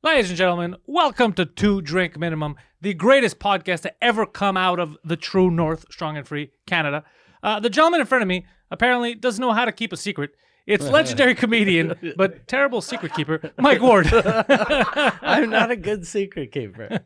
Ladies and gentlemen, welcome to Two Drink Minimum, the greatest podcast to ever come out of the true North, strong and free, Canada. The gentleman in front of me apparently doesn't know how to keep a secret. It's legendary comedian, but terrible secret keeper, Mike Ward. I'm not a good secret keeper.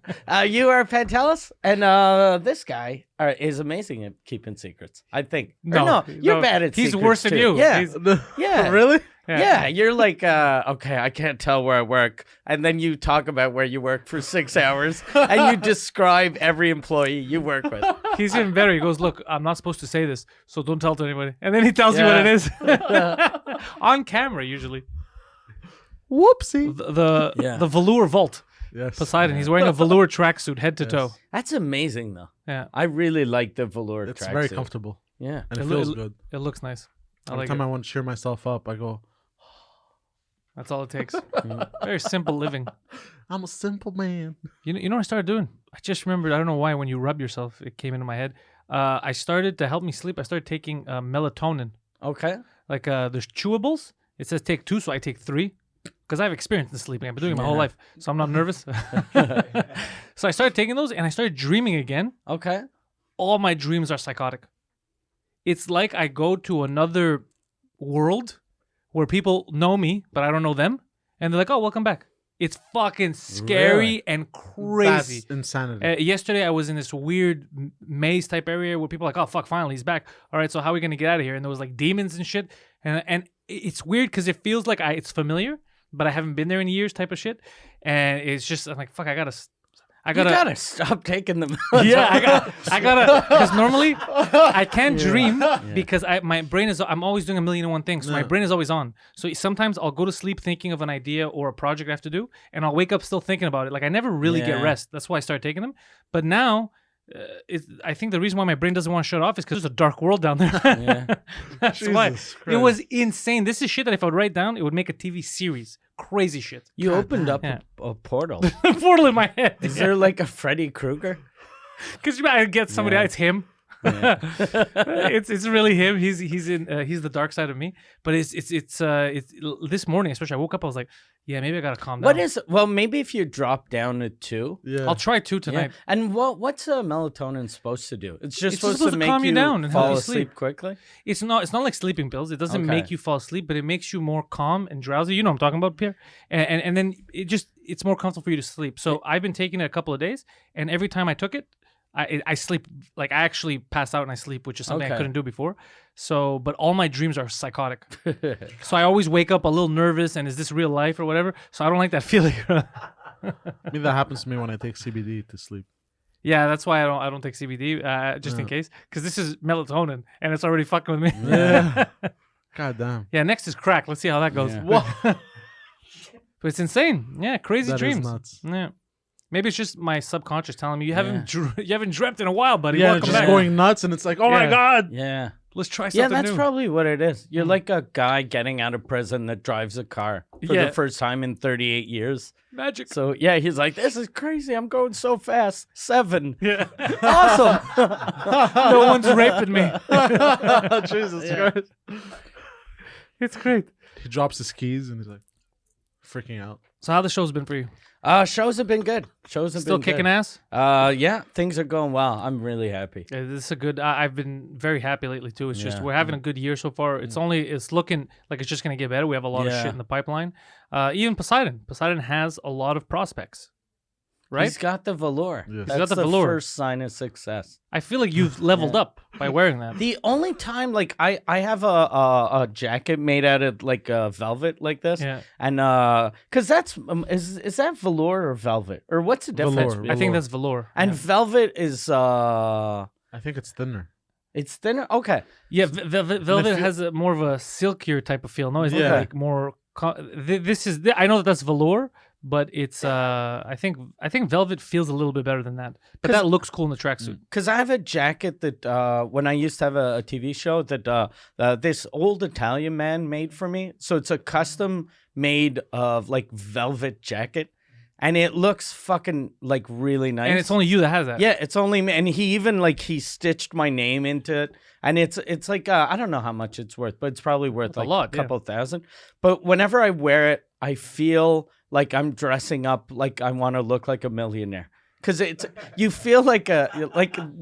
You are Pantelis, and this guy is amazing at keeping secrets, I think. No, you're bad at secrets. He's worse than too. you. Yeah. Really? Yeah, you're like, okay, I can't tell where I work. And then you talk about where you work for 6 hours, and you describe every employee you work with. He's even better. He goes, look, I'm not supposed to say this, so don't tell to anybody. And then he tells you what it is. On camera, usually. Whoopsie. The velour vault. Yes. Poseidon. He's wearing a velour tracksuit, head to toe. That's amazing, though. Yeah. I really like the velour It's tracksuit. very comfortable. Yeah. And it feels good. It looks nice. Every time I want to cheer myself up, I go, That's all it takes. Very simple living. I'm a simple man. You know what I started doing? I just remembered, I don't know why, when you rub yourself, it came into my head. I started to help me sleep. I started taking melatonin. Okay. Like there's chewables. It says take 2, so I take 3. Because I have experience in sleeping. I've been doing it my whole life, so I'm not nervous. So I started taking those, and I started dreaming again. Okay. All my dreams are psychotic. It's like I go to another world where people know me, but I don't know them. And they're like, oh, welcome back. It's fucking scary and crazy. That's insanity. Yesterday, I was in this weird maze type area where people are like, oh, fuck, finally, he's back. All right, so how are we going to get out of here? And there was like demons and shit. And it's weird because it feels like it's familiar, but I haven't been there in years type of shit. And it's just, I'm like, fuck, I gotta You gotta stop taking them. yeah, I gotta, because normally I can't dream because my brain is, I'm always doing 1,000,001 things. So my brain is always on. So sometimes I'll go to sleep thinking of an idea or a project I have to do, and I'll wake up still thinking about it. Like I never really get rest. That's why I started taking them. But now, I think the reason why my brain doesn't want to shut off is because there's a dark world down there. That's why. Christ. It was insane. This is shit that if I would write down, it would make a TV series. Crazy shit. You opened up a portal. A portal in my head. Is there like a Freddy Krueger? Because I get somebody. It's him. Yeah. It's really him. He's the dark side of me. But it's this morning especially. I woke up. I was like, yeah, maybe I gotta calm down. Well, maybe if you drop down to 2. Yeah. I'll try 2 tonight. Yeah. And what's melatonin supposed to do? It's just supposed supposed to to make calm you down and help fall you asleep sleep. quickly. It's not like sleeping pills. It doesn't make you fall asleep, but it makes you more calm and drowsy. You know what I'm talking about, Pierre. And then it's more comfortable for you to sleep. So I've been taking it a couple of days, and every time I took it, I sleep, like I actually pass out and I sleep, which is something I couldn't do before. So, but all my dreams are psychotic. So I always wake up a little nervous, and is this real life or whatever? So I don't like that feeling. I mean, that happens to me when I take CBD to sleep. Yeah, that's why I don't take CBD, just in case, because this is melatonin and it's already fucking with me. Yeah. God damn. Yeah, next is crack. Let's see how that goes. Yeah. What? But it's insane. Yeah, crazy That is dreams. nuts. Yeah. Maybe it's just my subconscious telling me you haven't dreamt in a while, buddy. Yeah, Welcome just back. going nuts, and it's like, oh my God. Yeah. Let's try something Yeah, that's new. probably what it is. You're like a guy getting out of prison that drives a car for the first time in 38 years. Magic. So, yeah, he's like, this is crazy. I'm going so fast. 7. Yeah. Awesome. No one's raping me. Jesus Christ. It's great. He drops his keys, and he's like, freaking out. So how the show's been for you? Shows have been good. Still kicking ass. ass? Yeah, things are going well. I'm really happy. Yeah, this is a good. I've been very happy lately too. It's just we're having a good year so far. It's looking like it's just gonna get better. We have a lot of shit in the pipeline. Even Poseidon has a lot of prospects. Right? He's got the velour. Yes. That's the the velour. first sign of success. I feel like you've leveled up by wearing that. The only time, like, I have a jacket made out of like velvet like this, and because that's is that velour or velvet, or what's the difference? Velour. I think that's velour. And velvet is I think it's thinner. it's thinner. Okay, Yeah, velvet has more of a silkier type of feel. No, it's like more. This is. I know that's velour, but it's. I think velvet feels a little bit better than that. But that looks cool in the tracksuit. because I have a jacket that when I used to have a TV show that this old Italian man made for me. So it's a custom made of like velvet jacket. And it looks fucking like really nice. And it's only you that has that. Yeah, it's only me. And he even like he stitched my name into it. And it's like I don't know how much it's worth, but it's probably worth That's like a lot, couple thousand. But whenever I wear it, I feel like I'm dressing up like I want to look like a millionaire. Because you feel like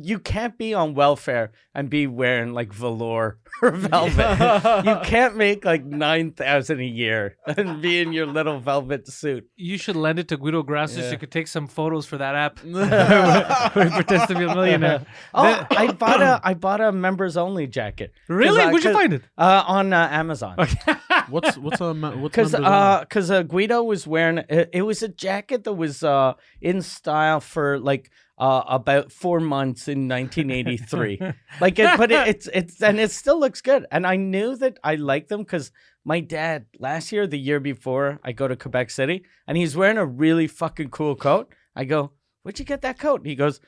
you can't be on welfare and be wearing like velour or velvet. You can't make like 9,000 a year and be in your little velvet suit. You should lend it to Guido Grassi so you could take some photos for that app. Pretends to be a millionaire. Oh, I bought a members only jacket. Really? Where'd you find it? On Amazon. Okay. What's Because Guido was wearing it was a jacket that was in style for like about 4 months in 1983. It still looks good. And I knew that I liked them because my dad the year before, I go to Quebec City and he's wearing a really fucking cool coat. I go, "Where'd you get that coat?" And he goes,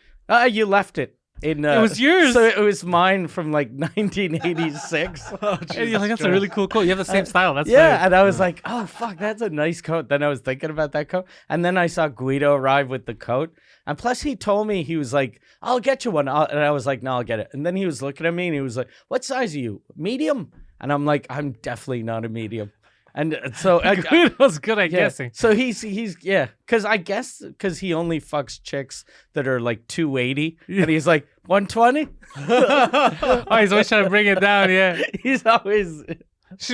"You left it." It was yours. So it was mine from like 1986. And you're like, that's a really cool coat. You have the same style. That's and I was like, oh fuck, that's a nice coat. Then I was thinking about that coat, and then I saw Guido arrive with the coat, and plus he told me, he was like, I'll get you one, and I was like, no, I'll get it. And then he was looking at me and he was like, what size are you? Medium? And I'm like, I'm definitely not a medium. And so Guido's good at guessing. So he's because I guess because he only fucks chicks that are like 280, and he's like 120. Oh, he's always trying to bring it down. Yeah, he's always.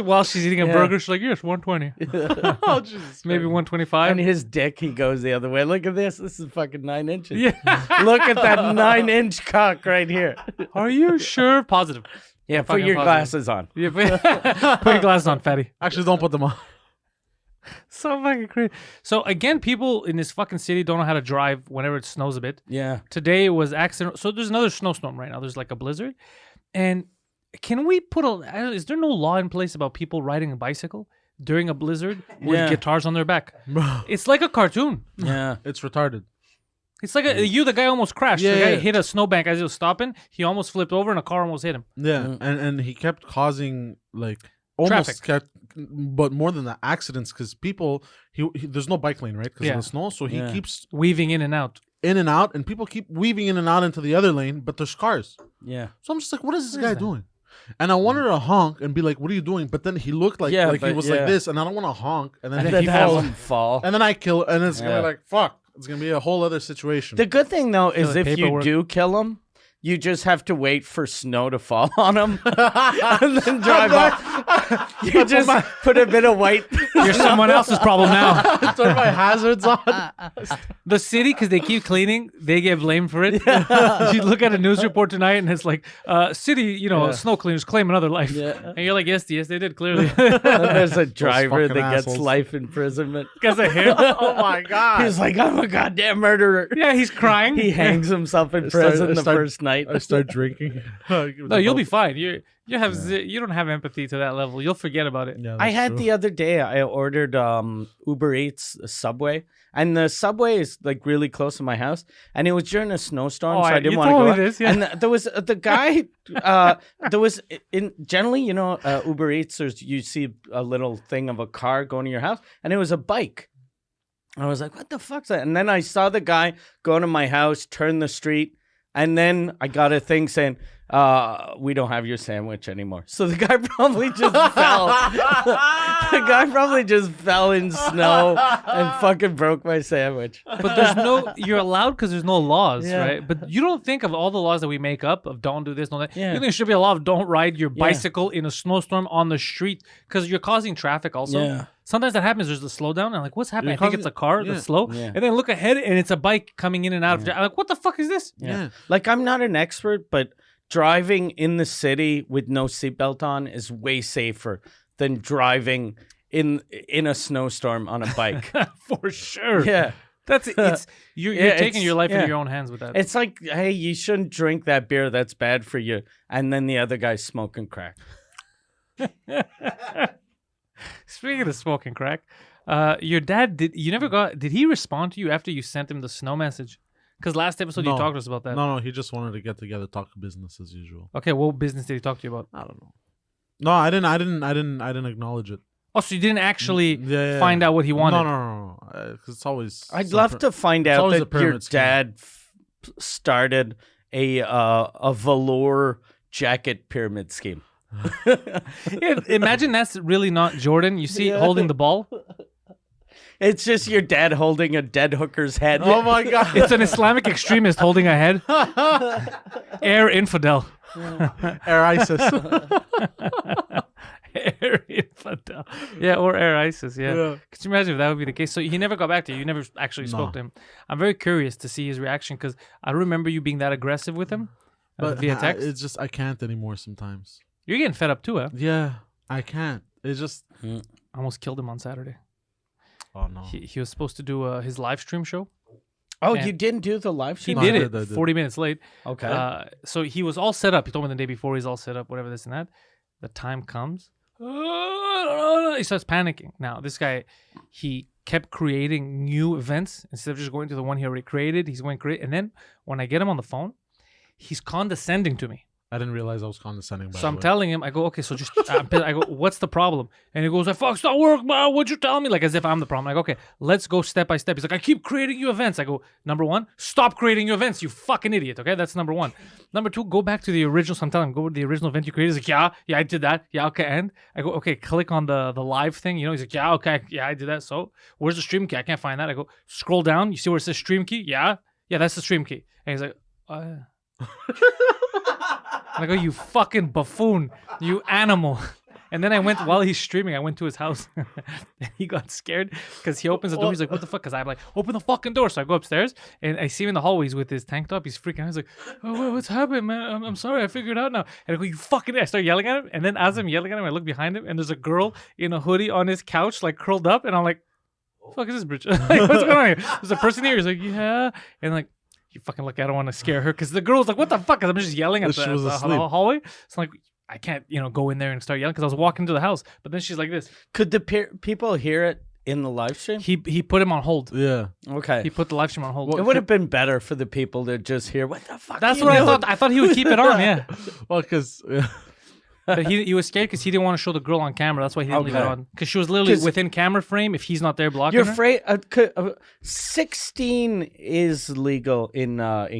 While she's eating a burger, she's like, yes, 120. Oh, Jesus. Maybe 125. And his dick, he goes the other way. Look at this. This is fucking 9 inches. Yeah. Look at that 9-inch cock right here. Are you sure? Positive. Yeah, put your glasses on. Yeah, put your glasses on, fatty. Actually, don't put them on. So fucking crazy. So again, people in this fucking city don't know how to drive whenever it snows a bit. Yeah. Today was accident. So there's another snowstorm right now. There's like a blizzard. And can we is there no law in place about people riding a bicycle during a blizzard with guitars on their back? It's like a cartoon. Yeah. It's retarded. It's like the guy almost crashed. The guy hit a snowbank as he was stopping. He almost flipped over and a car almost hit him. Yeah, and he kept causing like almost traffic. But more than the accidents, because people, there's no bike lane, right? Because of the snow, so he keeps weaving in and out, and people keep weaving in and out into the other lane, but there's cars. Yeah. So I'm just like, what is this guy doing? And I wanted to honk and be like, what are you doing? But then he looked like he was like this, and I don't want to honk, and then he fall. And then I kill, and it's gonna be like, fuck. It's going to be a whole other situation. The good thing, though, is if you do kill him, you just have to wait for snow to fall on him and then drive off. You just put a bit of white. You're someone else's problem now. Turn my hazards on. The city, because they keep cleaning, they get blamed for it. You look at a news report tonight and it's like, city, snow cleaners claim another life. Yeah. And you're like, yes, they did, clearly. There's a driver that gets life imprisonment. Because of him. Oh my God. He's like, I'm a goddamn murderer. Yeah, he's crying. He hangs himself in prison the first night. I start drinking. No, you'll be fine. You don't have empathy to that level. You'll forget about it. Yeah, I had the other day, I ordered Uber Eats, a Subway, and the Subway is like really close to my house, and it was during a snowstorm, so I didn't want to go. This, yeah. And there was the guy. There was generally, Uber Eats. You see a little thing of a car going to your house, and it was a bike. I was like, what the fuck's that? And then I saw the guy go to my house, turn the street. And then I got a thing saying, we don't have your sandwich anymore. So the guy probably just fell. The guy probably just fell in snow and fucking broke my sandwich. But you're allowed because there's no laws, right? But you don't think of all the laws that we make up of don't do this, don't that. Yeah. You think there should be a law of don't ride your bicycle in a snowstorm on the street because you're causing traffic also. Yeah. Sometimes that happens. There's a slowdown. And I'm like, what's happening? I think it's a car that's slow. Yeah. And then look ahead and it's a bike coming in and out. I'm like, what the fuck is this? Yeah. Like, I'm not an expert, but driving in the city with no seatbelt on is way safer than driving in a snowstorm on a bike. For sure. Yeah. You're taking your life into your own hands with that. It's like, hey, you shouldn't drink that beer. That's bad for you. And then the other guy's smoking crack. Speaking of smoking crack, your dad did he respond to you after you sent him the snow message? Because last episode you talked to us about that. No, he just wanted to get together, talk business as usual. Okay, what business did he talk to you about? I don't know. No, I didn't acknowledge it. Oh, so you didn't actually find out what he wanted? No. Because it's always. I'd love to find out that your dad started a velour jacket pyramid scheme. Imagine that's really not Jordan. You see holding the ball. It's just your dad holding a dead hooker's head. Oh my god! It's an Islamic extremist holding a head. Air infidel. Air ISIS. Air infidel. Yeah, or Air ISIS. Yeah. Could you imagine if that would be the case? So he never got back to you. You never actually spoke to him. I'm very curious to see his reaction because I remember you being that aggressive with him via text. It's just I can't anymore sometimes. You're getting fed up too, huh? Yeah, I can't. It's just I almost killed him on Saturday. Oh no. He was supposed to do his live stream show. Oh, you didn't do the live He stream? did I it did. 40 minutes late. Okay. So he was all set up. He told me the day before he's all set up, whatever, this and that. The time comes. He starts panicking. Now, this guy, he kept creating new events instead of just going to the one he already created. He's going create. And then when I get him on the phone, he's condescending to me. I didn't realize I was condescending. So I'm telling him, I go, okay, so just, I go, what's the problem? And he goes, I fuck's not work, man. What'd you tell me? Like as if I'm the problem. I go, okay, let's go step by step. He's like, I keep creating new events. I go, number one, stop creating new events, you fucking idiot. Okay, that's number one. Number two, go back to the original. So I'm telling him, go to the original event you created. He's like, yeah, I did that. Yeah, okay, and I go, okay, click on the live thing. You know, he's like, yeah, okay, yeah, I did that. So where's the stream key? I can't find that. I go, scroll down. You see where it says stream key? Yeah, that's the stream key. And he's like, And I go, you fucking buffoon, you animal. And then I went, while he's streaming, I went to his house. And he got scared because he opens the door. He's like, what the fuck? Because I'm like, open the fucking door. So I go upstairs and I see him in the hallways with his tank top. He's freaking out. He's like, oh, what's happening, man? I'm sorry. I figured it out now. And I go, you fucking... I start yelling at him. And then as I'm yelling at him, I look behind him and there's a girl in a hoodie on his couch, like curled up. And I'm like, what the fuck is this bitch? Like, what's going on here? There's a person here. He's like, yeah. And like, you fucking look, I don't want to scare her because the girl's like, what the fuck? I'm just yelling at the hallway. So I'm like, I can't, go in there and start yelling because I was walking to the house. But then she's like this. Could the people hear it in the live stream? He put him on hold. Yeah. Okay. He put the live stream on hold. It would have been better for the people to just hear, what the fuck? That's what I thought. I thought he would keep it on, yeah. Well, because... But he was scared because he didn't want to show the girl on camera. That's why he didn't leave it on. Because she was literally within camera frame. If he's not there blocking You're her. afraid 16 is legal in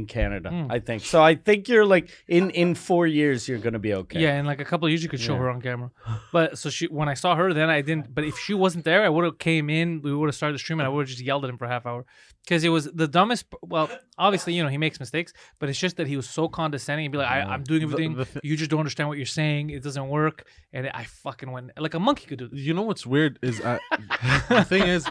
Canada, I think. So I think you're like in 4 years you're gonna be okay. Yeah, in like a couple of years you could show her on camera. But so when I saw her, then I didn't. But if she wasn't there, I would have came in. We would have started the stream, and I would have just yelled at him for a half hour. Because it was the dumbest. Well, obviously, he makes mistakes, but it's just that he was so condescending and be like, I'm doing everything. You just don't understand what you're saying. It doesn't work. And I fucking went like a monkey could do this. You know what's weird is the thing is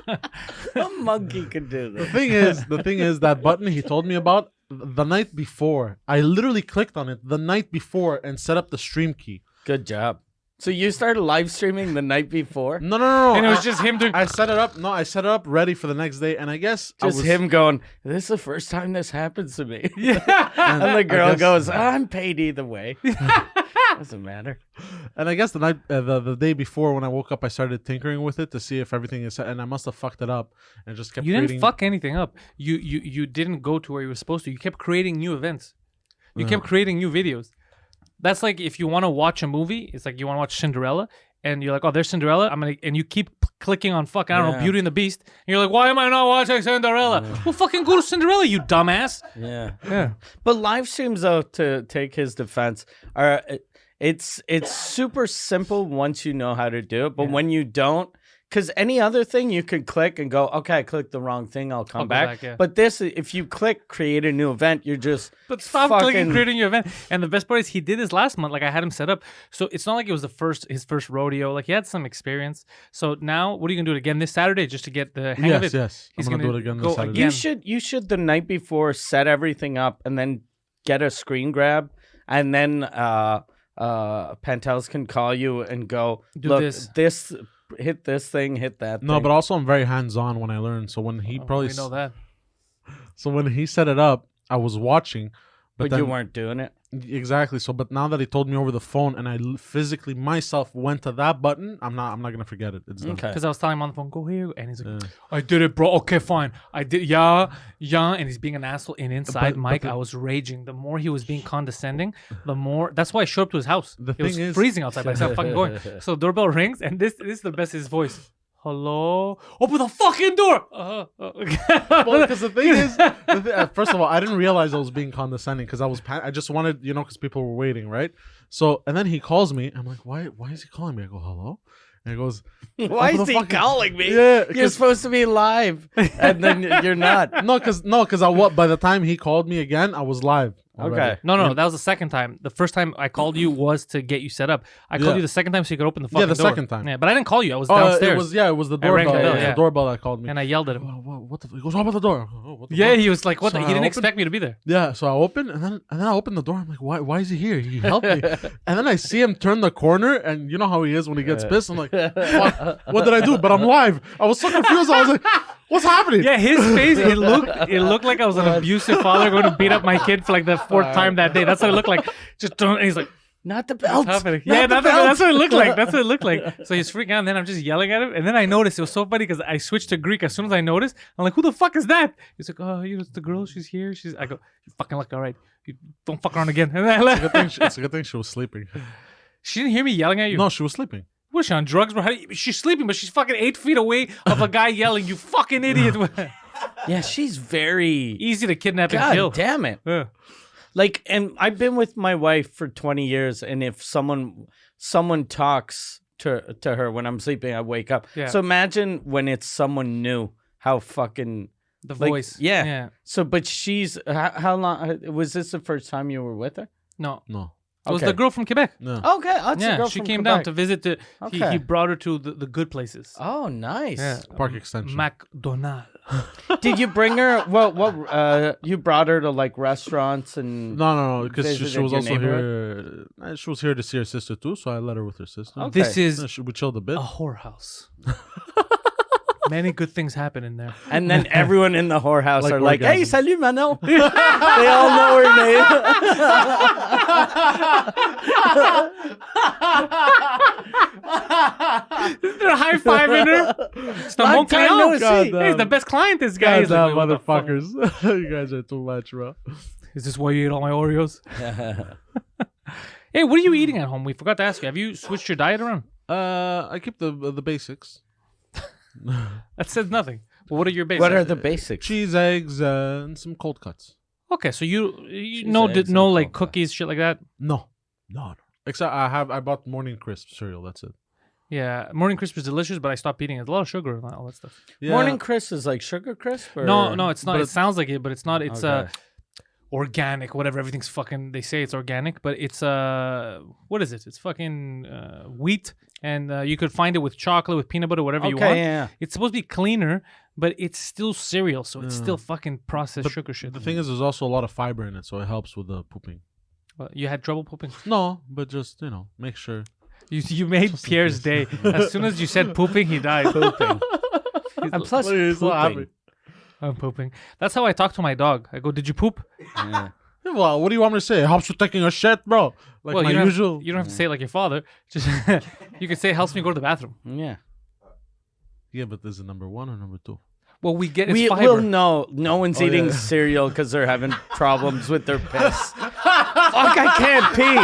a monkey could do this. The thing is that button he told me about the night before. I literally clicked on it the night before and set up the stream key. Good job. So you started live streaming the night before? No. And it was just him doing... I set it up. No, I set it up ready for the next day. And I guess... Just him going, this is the first time this happens to me. Yeah. And the girl goes, I'm paid either way. Doesn't matter. And I guess the night, the day before when I woke up, I started tinkering with it to see if everything is set. And I must have fucked it up and just kept creating... You didn't fuck anything up. You didn't go to where you were supposed to. You kept creating new events. You kept creating new videos. That's like if you want to watch a movie, it's like you want to watch Cinderella, and you're like, oh, there's Cinderella. And you keep clicking on fucking, I don't know, Beauty and the Beast. And you're like, why am I not watching Cinderella? Well, fucking go to Cinderella, you dumbass. Yeah. But live streams, though, to take his defense, are it's super simple once you know how to do it. But when you don't, because any other thing you could click and go, okay, I clicked the wrong thing, I'll come back. But this, if you click create a new event, you're just But stop clicking create a new event. And the best part is he did this last month. Like I had him set up. So it's not like it was his first rodeo. Like he had some experience. So now what are you going to do it again this Saturday just to get the hang of it? Yes. He's going to do it again this Saturday. You should the night before set everything up and then get a screen grab and then Pantelis can call you and go, look, this hit this thing, hit that thing. No, but also I'm very hands-on when I learn. So when he we know that. So when he set it up, I was watching. But you weren't doing it? Exactly. So, but now that he told me over the phone and I physically myself went to that button, I'm not going to forget it. It's done. Okay. Because I was telling him on the phone, go here. And he's like, I did it, bro. Okay, fine. I did. Yeah. And he's being an asshole. And inside, Mike, I was raging. The more he was being condescending, the more. That's why I showed up to his house. It was freezing outside, but I stopped fucking going. So the doorbell rings, and this is the best, his voice. Hello? Open the fucking door! Well, because the thing is, first of all, I didn't realize I was being condescending because I just wanted, because people were waiting, right? So, and then he calls me. I'm like, why is he calling me? I go, hello? And he goes, why is he calling me? Yeah, you're supposed to be live, and then you're not. No, because by the time he called me again, I was live. Already. Okay. No, that was the second time. The first time I called you was to get you set up. I called you the second time so you could open the fucking door. Yeah, the second time. Yeah, but I didn't call you. I was downstairs. It was the doorbell. the bell, It was the doorbell that called me. And I yelled at him. What the? He goes, open the door. What the Yeah, fuck? he was like, what? So He I didn't opened- expect me to be there. Yeah, so I opened and then I opened the door. I'm like, why is he here? He helped me. And then I see him turn the corner, and you know how he is when he gets pissed. I'm like, what did I do? But I'm live. I was so confused. I was like, what's happening? Yeah, his face, it looked like I was an abusive father going to beat up my kid for like the fourth time that day. That's what it looked like. Just don't. And he's like, not the belt. Yeah, that's what it looked like. That's what it looked like. So he's freaking out, and then I'm just yelling at him. And then I noticed it was so funny because I switched to Greek as soon as I noticed. I'm like, who the fuck is that? He's like, oh, it's the girl. She's here. I go, you fucking lucky. All right, you don't fuck around again. And then I left. It's a good thing she was sleeping. She didn't hear me yelling at you. No, she was sleeping. Was she on drugs, bro? She's sleeping, but she's fucking 8 feet away of a guy yelling, you fucking idiot. Yeah, she's very Easy to kidnap and God kill. damn it. Yeah. Like, and I've been with my wife for 20 years, and if someone talks to her when I'm sleeping, I wake up. Yeah. So imagine when it's someone new, how fucking The like, voice. Yeah. So, but she's how long was this the first time you were with her? No. It was Okay. the girl from Quebec. No. Okay, oh, it's a Yeah, girl she from came Quebec. down to visit. Okay. He brought her to the good places. Oh, nice. Yeah. Park extension. McDonald's. Did you bring her? What? You brought her to like restaurants and? No, because she visited was your also neighborhood? here. She was here to see her sister too, so I let her with her sister. Okay. This is We chilled a bit. a whorehouse. Many good things happen in there. And then everyone in the whorehouse Like are like, "Hey, orgasms. salut, Manon." They all know her name. They're high-fiving her. It's the Long mon time no client. see. Hey, he's the best client, this guy. God He's like, damn, "Wait, what the fuck? motherfuckers. You guys are too much, bro. Is this why you ate all my Oreos? Hey, what are you eating at home? We forgot to ask you. Have you switched your diet around? I keep the basics. That says nothing. Well, what are your basics? What are the basics? Cheese, eggs, and some cold cuts. Okay, so you Cheese, no eggs, no and like cold cookies, shit like that. No. Except I bought Morning Crisp cereal. That's it. Yeah, Morning Crisp is delicious, but I stopped eating it. A lot of sugar and all that stuff. Yeah. Morning Crisp is like Sugar Crisp? Or? No, it's not. But It sounds like it, but it's not. It's Okay. organic, whatever. Everything's fucking. They say it's organic, but it's what is it? It's fucking wheat, and you could find it with chocolate, with peanut butter, whatever you want. Yeah. It's supposed to be cleaner, but it's still cereal, so it's still fucking processed sugar shit. The thing is, there's also a lot of fiber in it, so it helps with the pooping. You had trouble pooping. No, but just make sure. You made Pierre's day. As soon as you said pooping, he died. Pooping. And plus, Look, he's so pooping. happy. I'm pooping. That's how I talk to my dog. I go, "Did you poop?" Yeah. Yeah, well, what do you want me to say? It helps you taking a shit, bro. Like Well, my you don't usual. Have, you don't have to say it like your father. Just you can say it helps me go to the bathroom. Yeah. Yeah, but is it number 1 or number 2? Well, we get it's We fiber. will know. No one's eating yeah. cereal because they're having problems with their piss. Fuck, I can't pee.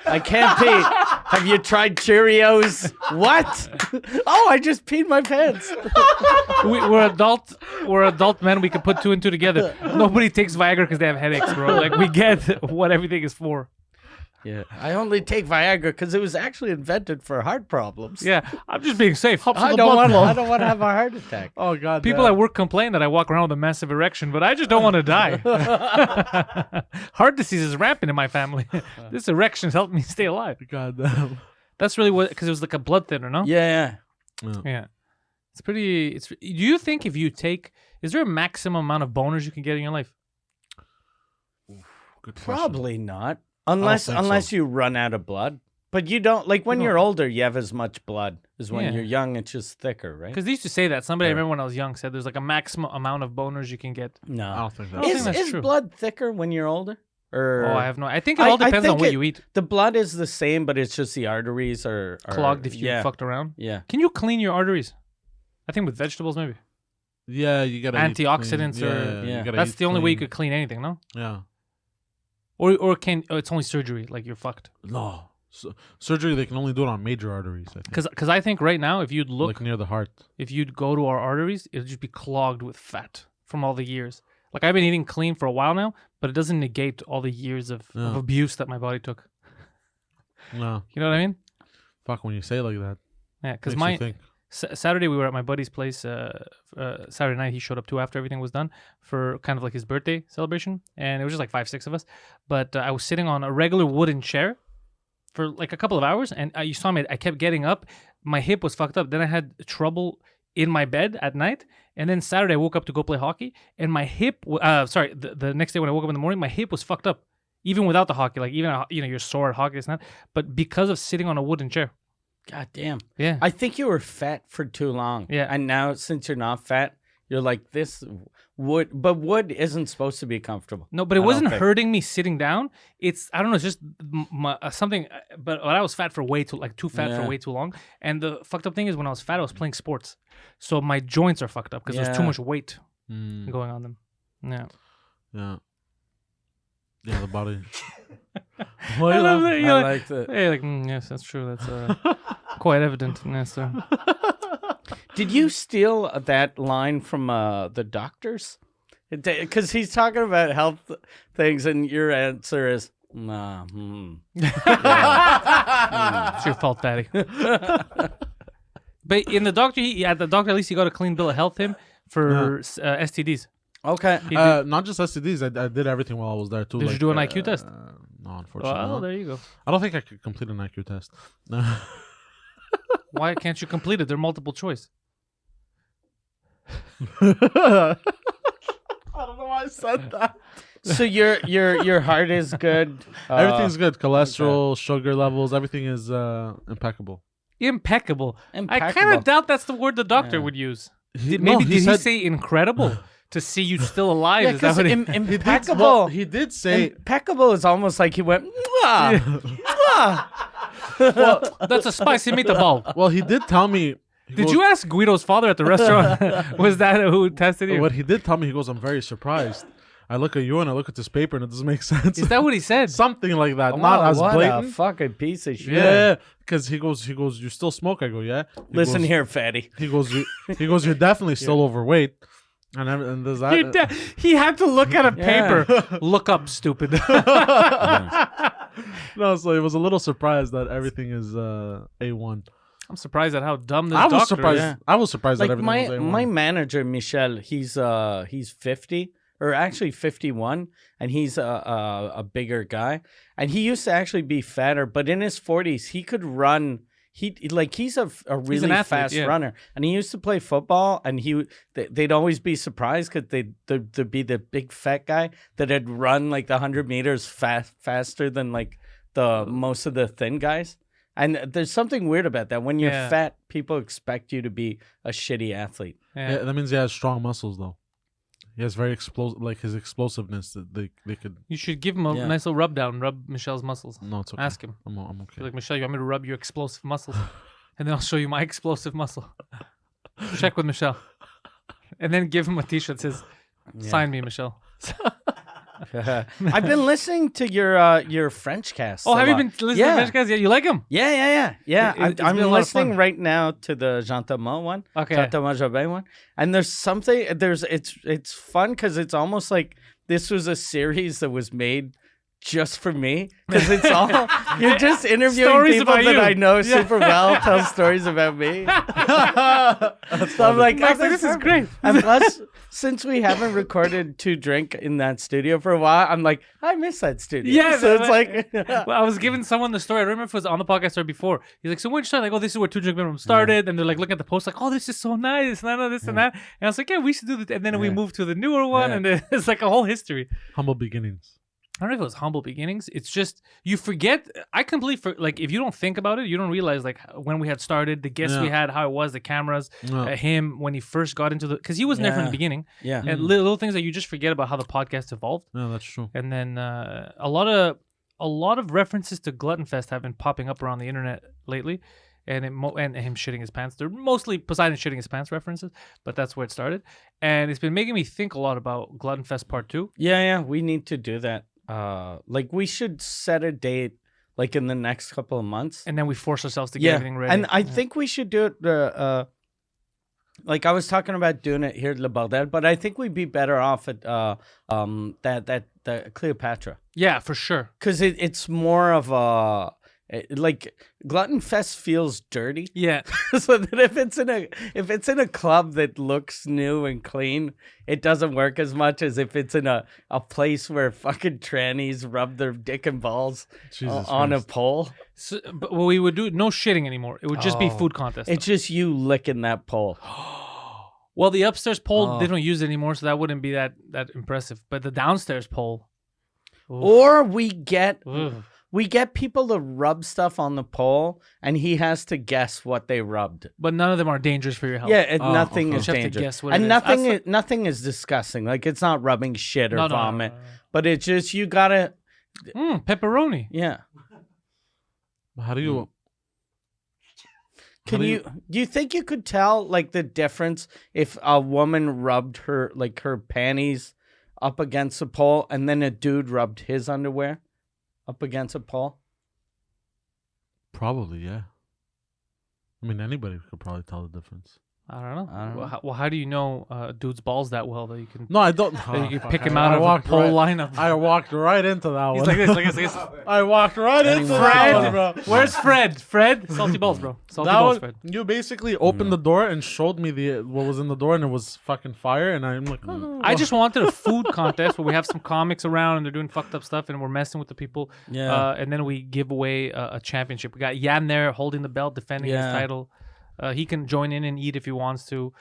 I can't pee. Have you tried Cheerios? What? Oh, I just peed my pants. We're adult men. We can put 2 and 2 together. Nobody takes Viagra because they have headaches, bro. Like we get what everything is for. Yeah. I only take Viagra because it was actually invented for heart problems. Yeah, I'm just being safe. I don't want to have a heart attack. Oh God! People at work complain that I walk around with a massive erection, but I just don't want to die. Heart disease is rampant in my family. This erection's helped me stay alive. God damn. That's really what, because it was like a blood thinner, no? Yeah. Yeah. It's pretty. Do you think if you take, is there a maximum amount of boners you can get in your life? Good question. Probably not. Unless so. you run out of blood. But you don't, like when you're older, you have as much blood as when Yeah. you're young. It's just thicker, right? Because they used to say that. Somebody I remember when I was young said there's like a maximum amount of boners you can get. I No. don't think I that. don't think that's Is true. blood thicker when you're older? Or Oh, I have no. I think it all depends on think what you eat. The blood is the same, but it's just the arteries are Clogged if you yeah. fucked around. Yeah. Can you clean your arteries? I think with vegetables maybe. Yeah, you gotta Antioxidants eat clean. or- Yeah. You gotta That's eat the only way you clean. could clean anything, no? Yeah. Or it's only surgery, like you're fucked. No. Surgery, they can only do it on major arteries. I think. Because I think right now, if you'd look, like near the heart. if you'd go to our arteries, it'd just be clogged with fat from all the years. Like I've been eating clean for a while now, but it doesn't negate all the years of abuse that my body took. No. You know what I mean? Fuck, when you say it like that. Yeah, because Makes you think. Saturday we were at my buddy's place. Saturday night he showed up too after everything was done for kind of like his birthday celebration, and it was just like 5-6 of us. But I was sitting on a regular wooden chair for like a couple of hours, and you saw me. I kept getting up. My hip was fucked up. Then I had trouble in my bed at night, and then Saturday I woke up to go play hockey, and my hip. The next day when I woke up in the morning, my hip was fucked up, even without the hockey. Like even you're sore at hockey, it's not. But because of sitting on a wooden chair. God damn. Yeah. I think you were fat for too long. Yeah. And now since you're not fat, you're like this wood. But wood isn't supposed to be comfortable. No, but it wasn't hurting me sitting down. It's I don't know. It's just something. But I was fat for too fat for way too long. And the fucked up thing is when I was fat, I was playing sports, so my joints are fucked up because there's too much weight going on them. Yeah. Yeah. Yeah, the body. I like that. Hey, yes, that's true. That's quite evident. Yes, sir. Did you steal that line from the doctors? Because he's talking about health things, and your answer is, nah. It's your fault, Daddy. But in the doctor, at least he got a clean bill of health for STDs. Okay. Not just STDs. I did everything while I was there too. Did you do an IQ test? No, unfortunately. Well, not. there you go. I don't think I could complete an IQ test. Why can't you complete it? They're multiple choice. I don't know why I said that. So your heart is good. Everything's good. Cholesterol, sugar levels, everything is impeccable. Impeccable. I kind of doubt that's the word the doctor would use. Did he say incredible? To see you still alive. Yeah, is that what impeccable. He did say impeccable is almost like he went. Mwah, well, that's a spicy meatball. Well, he did tell me. Did you ask Guido's father at the restaurant? Was that who tested you? What he did tell me, he goes, "I'm very surprised. I look at you and I look at this paper and it doesn't make sense." Is that what he said? Something like that. Not as blatant. What a fucking piece of shit. Yeah, because he goes, you still smoke? I go, yeah. Listen here, fatty. He goes, you're definitely still overweight. And there's that. He had to look at a paper. Look up, stupid. No, so he was a little surprised that everything is A1. I'm surprised at how dumb this I was doctor surprised. is. I was surprised Like that everything was A1. my manager Michel, he's 50 or actually 51, and he's a bigger guy, and he used to actually be fatter, but in his 40s he could run. He's a really fast runner, and he used to play football, and they'd always be surprised because there'd be the big fat guy that had run like the 100 meters faster than like the most of the thin guys. And there's something weird about that. When you're fat, people expect you to be a shitty athlete. Yeah, that means he has strong muscles though. He has very explosive, like his explosiveness. That they could. You should give him a nice little rub down, rub Michelle's muscles. No, it's okay. Ask him. I'm okay. Be like, Michelle, you want me to rub your explosive muscles? And then I'll show you my explosive muscle. Check with Michelle. And then give him a t-shirt that says, sign me, Michelle. I've been listening to your French cast. Oh, have you been listening to French cast? Yeah, you like him? Yeah. I'm listening right now to the Jean Thomas one. Okay. Jean Thomas Jobin one. And there's something. It's fun because it's almost like this was a series that was made just for me, because it's all you're just interviewing Stories people about that you. I know super well, tell stories about me. So I'm like, this is great. And plus, since we haven't recorded To Drink in that studio for a while, I'm like, I miss that studio. Yeah, so it's like, well, I was giving someone the story. I remember if it was on the podcast or before. He's like, so when did you start? Like, oh, this is where To Drink Minimum started. And they're like, looking at the post, like, oh, this is so nice. And I know this and that. And I was like, yeah, we should do this. And then we moved to the newer one. And it's like a whole history. Humble beginnings. I don't know if it was humble beginnings. It's just you forget. I completely like if you don't think about it, you don't realize like when we had started, the guests we had, how it was, the cameras, him when he first got into the because he wasn't there from the beginning. Yeah, and little things that you just forget about how the podcast evolved. Yeah, that's true. And then a lot of references to Glutton Fest have been popping up around the internet lately, and and him shitting his pants. They're mostly Poseidon shitting his pants references, but that's where it started, and it's been making me think a lot about Glutton Fest Part 2. Yeah, we need to do that. Like we should set a date like in the next couple of months, and then we force ourselves to get everything ready. And I think we should do it like I was talking about doing it here at Le Bordel, but I think we'd be better off at that Cleopatra. Yeah, for sure. Because it's more of like Glutton Fest feels dirty. Yeah. So that if it's in a club that looks new and clean, it doesn't work as much as if it's in a place where fucking trannies rub their dick and balls on a pole. So, but what we would do, no shitting anymore. It would just be food contest. It's just you licking that pole. Well, the upstairs pole, they don't use it anymore, so that wouldn't be that impressive. But the downstairs pole. Oof. Or we get people to rub stuff on the pole, and he has to guess what they rubbed. But none of them are dangerous for your health. Yeah, and nothing is You have to dangerous. guess what And it is. nothing is disgusting. Like, it's not rubbing shit or No. vomit. But it's just, you gotta... Pepperoni. Yeah. How do you... Do you think you could tell, like, the difference if a woman rubbed her panties up against a pole and then a dude rubbed his underwear up against a pole? Probably, yeah. I mean, anybody could probably tell the difference. I don't know. Well, how do you know dude's balls that well that you can? No, I don't. That you can pick him out of a pole lineup. I walked right into that one. He's like this, like this. I walked right into that one, bro. Where's Fred? Fred? Salty balls, bro. Salty That balls, was, Fred. you basically opened the door and showed me what was in the door, and it was fucking fire. And I'm like, I just wanted a food contest where we have some comics around and they're doing fucked up stuff and we're messing with the people. Yeah. And then we give away a championship. We got Yan there holding the belt, defending his title. He can join in and eat if he wants to.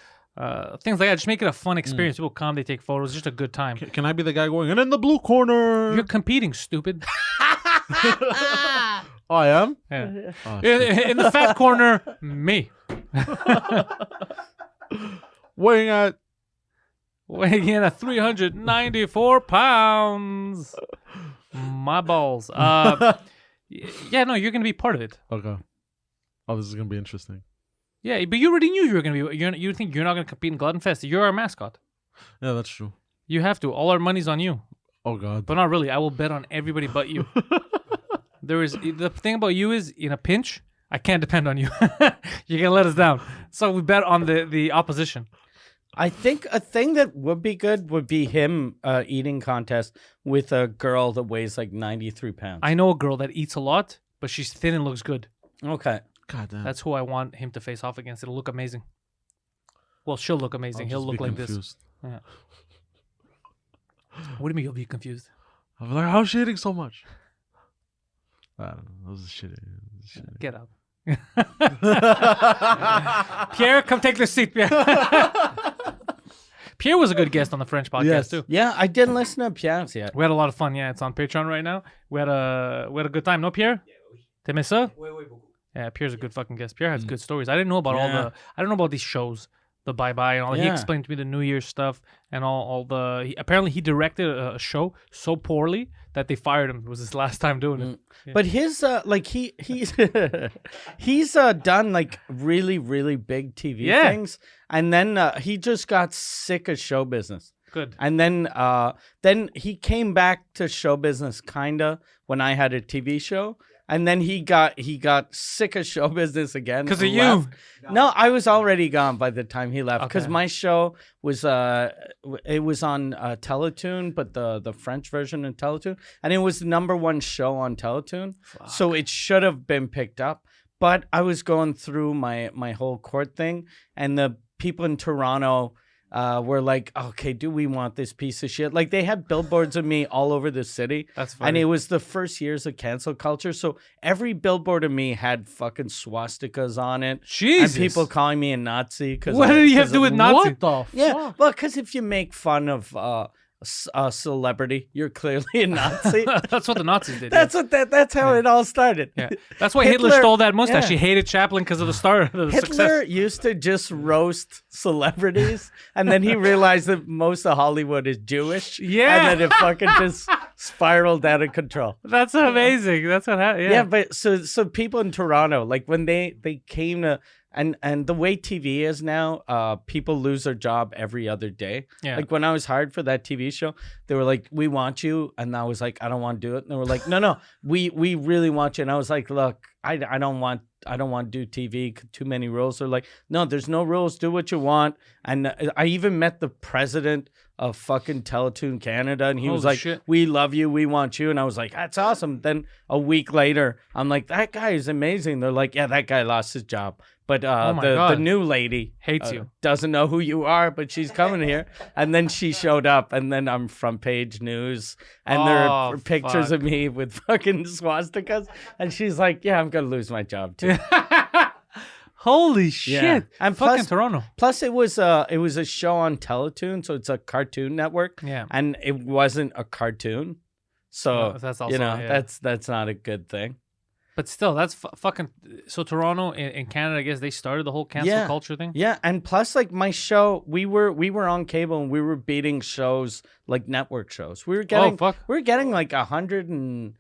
Things like that. Just make it a fun experience. People come, they take photos. Just a good time. Can I be the guy going, and in the blue corner? You're competing, stupid. Oh, I am? Yeah. Oh, In the fat corner, me. weighing at Weighing in at 394 pounds. My balls. Yeah, no, you're going to be part of it. Okay. Oh, this is going to be interesting. Yeah, but you already knew you were going to be. You think you're not going to compete in Glutton Fest. You're our mascot. Yeah, that's true. You have to. All our money's on you. Oh, God. But not really. I will bet on everybody but you. The thing about you is, in a pinch, I can't depend on you. You're going to let us down. So we bet on the opposition. I think a thing that would be good would be him eating contest with a girl that weighs like 93 pounds. I know a girl that eats a lot, but she's thin and looks good. Okay. God damn. That's who I want him to face off against. It'll look amazing. Well, she'll look amazing. He'll look like this. Yeah. What do you mean you'll be confused? I'm like, how's she eating so much? I don't know. That was shitty. Get up. Pierre, come take the seat, Pierre. Pierre was a good guest on the French podcast too. Yeah, I didn't listen to Pierre's yet. We had a lot of fun. Yeah, it's on Patreon right now. We had a good time. No, Pierre? T'aimais ça? Yeah, Pierre's a good fucking guest. Pierre has good stories. I didn't know about I don't know about these shows, the Bye Bye and all. He explained to me the New Year's stuff and all the. Apparently, he directed a show so poorly that they fired him. It was his last time doing it. Yeah. But his he's done like really, really big TV things, and then he just got sick of show business. Good. And then he came back to show business kinda when I had a TV show. And then he got sick of show business again. Because of you. No, I was already gone by the time he left. Because my show was it was on Teletoon, but the French version of Teletoon. And it was the #1 show on Teletoon. Fuck. So it should have been picked up. But I was going through my whole court thing. And the people in Toronto were like, okay, do we want this piece of shit? Like, they had billboards of me all over the city. That's funny. And it was the first years of cancel culture. So every billboard of me had fucking swastikas on it. Jesus. And people calling me a Nazi. What did he have to do with Nazi? What the fuck? Yeah, well, because if you make fun of a celebrity, you're clearly a Nazi. That's what the Nazis did. That's how it all started. Yeah. That's why Hitler stole that mustache. He hated Chaplin because of the Hitler success. used to just roast celebrities, and then he realized that most of Hollywood is Jewish. Yeah. And then it fucking just spiraled out of control. That's amazing. That's what happened. Yeah, but so people in Toronto, like when they came to and the way TV is now, people lose their job every other day. Yeah. Like when I was hired for that TV show, they were like, "We want you," and I was like, "I don't want to do it." And they were like, "No, we really want you." And I was like, "Look, I don't want to do TV. Too many rules." They're like, "No, there's no rules. Do what you want." And I even met the president of fucking Teletoon Canada, and he was Holy like, shit. "We love you, we want you," and I was like, "That's awesome." Then a week later, I'm like, "That guy is amazing." They're like, "Yeah, that guy lost his job, but my the God. new lady Hates you. doesn't know who you are, but she's coming here." And then she showed up, and then I'm front page news, and there are pictures fuck. of me with fucking swastikas, and she's like, "Yeah, I'm gonna lose my job too." Holy shit! And Fucking plus- Toronto. Plus, it was a show on Teletoon, so it's a cartoon network. Yeah. And it wasn't a cartoon, so That's also, you know yeah. that's not a good thing. But still, that's fucking. So Toronto in Canada, I guess they started the whole cancel Yeah. culture thing. Yeah, and plus, like my show, we were on cable and we were beating shows like network shows. We were getting fuck. we were getting like 100 and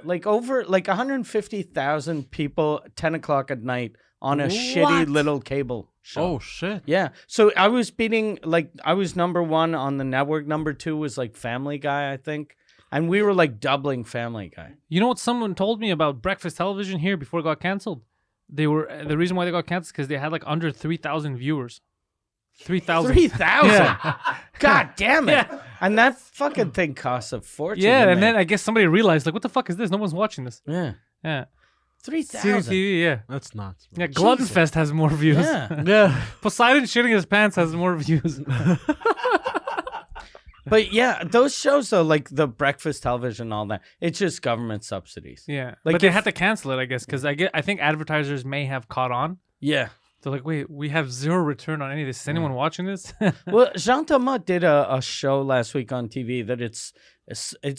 like over like 150,000 people 10 o'clock at night on a shitty What? little cable show. Oh shit. Yeah. So I was beating, like, I was number one on the network. Number two was like Family Guy, I think. And we were like doubling Family Guy. You know what someone told me about breakfast television here before it got canceled? They were the reason why they got canceled because they had like under 3,000 viewers. 3,000. 3,000? Yeah. God damn it. Yeah. And that fucking thing costs a fortune. Yeah, to and then make. I guess somebody realized like, what the fuck is this? No one's watching this. Yeah. Yeah. 3,000. TV, yeah. That's nuts. Yeah, Bro. Glutton Fest has more views. Yeah. Yeah. Poseidon shitting his pants has more views. But yeah, those shows though, like the breakfast television and all that, it's just government subsidies. Yeah, Like but they if- had to cancel it, I guess, because I think advertisers may have caught on. Yeah. They're like, wait, we have zero return on any of this. Is anyone watching this? Well, Jean Thomas did a show last week on TV that it's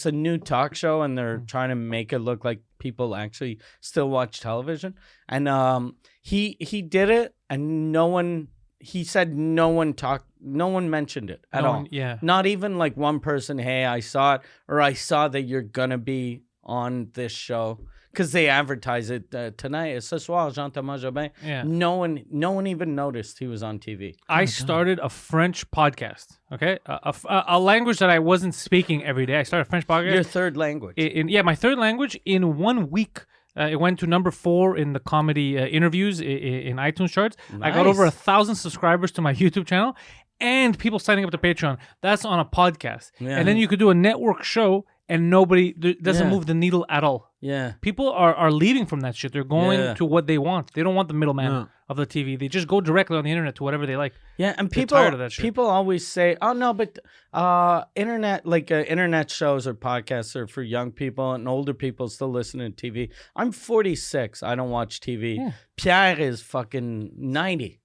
a new talk show, and they're trying to make it look like people actually still watch television. And he did it, and he said no one mentioned it at No all. one- yeah. Not even like one person, hey, I saw it, or I saw that you're gonna be on this show. Because they advertise it tonight. Ce soir, Jean Thomas Jobin. Yeah. No one even noticed he was on TV. I started a French podcast. Okay, a language that I wasn't speaking every day. I started a French podcast. Your third language. My third language. In 1 week, it went to number 4 in the comedy interviews in iTunes charts. I got Nice. over 1,000 subscribers to my YouTube channel, and people signing up to Patreon. That's on a podcast, Yeah. and then you could do a network show, and nobody doesn't Yeah. move the needle at all. Yeah. People are leaving from that shit. They're going Yeah. to what they want. They don't want the middleman Yeah. of the TV. They just go directly on the internet to whatever they like. Yeah, and They're people tired of that shit. people always say, "Oh no, but internet shows or podcasts are for young people, and older people still listen to TV." I'm 46. I don't watch TV. Yeah. Pierre is fucking 90.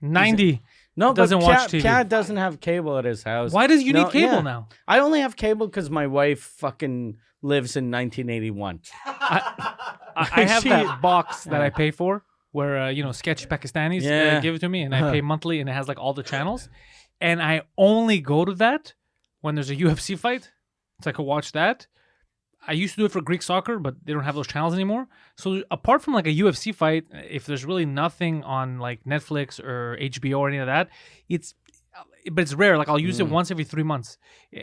90. No, Doesn't but watch TV. Pierre doesn't have cable at his house. Why does you No, need cable yeah. now? I only have cable because my wife fucking lives in 1981. I have She- that box that I pay for where sketchy Pakistanis Yeah. give it to me, and I pay monthly, and it has like all the channels, and I only go to that when there's a UFC fight, so I could watch that. I used to do it for Greek soccer, but they don't have those channels anymore. So apart from like a UFC fight, if there's really nothing on like Netflix or HBO or any of that, but it's rare. Like I'll use it once every 3 months,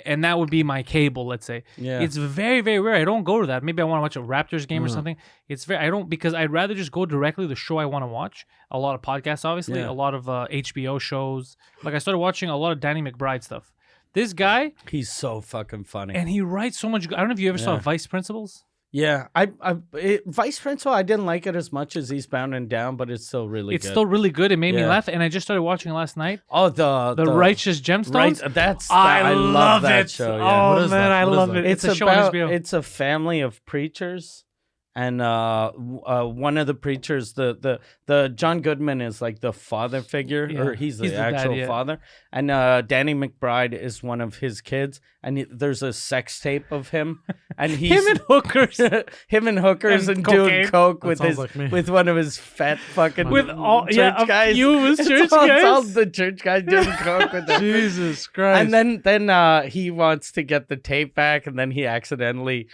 and that would be my cable. Let's say, Yeah. it's very, very rare. I don't go to that. Maybe I want to watch a Raptors game or something. Because I'd rather just go directly to the show I want to watch. A lot of podcasts, obviously, Yeah. a lot of HBO shows. Like I started watching a lot of Danny McBride stuff. This guy, He's so fucking funny. and he writes so much. I don't know if you ever saw Yeah. Vice Principals. Yeah, Vice Principal, I didn't like it as much as Eastbound and Down, but it's still really It's good. still really good. It made me Yeah. laugh, and I just started watching it last night. Oh, The Righteous Gemstones. Right, I love that it. show. Yeah. Oh What is man, that? I What is love that? it. It's a show on about HBO. it's a family of preachers, and one of the preachers, the John Goodman is like the father figure, Yeah, or he's he's the the dad, actual yeah. father, and Danny McBride is one of his kids, and there's a sex tape of him, and he's Him and hookers. him and hookers And and, cocaine. doing coke That with sounds his like me. with one of his fat fucking With all- church yeah, a guys. few of his It's church all- guys. It's all the church guys doing coke with them. Jesus Christ. And then he wants to get the tape back, and then he accidentally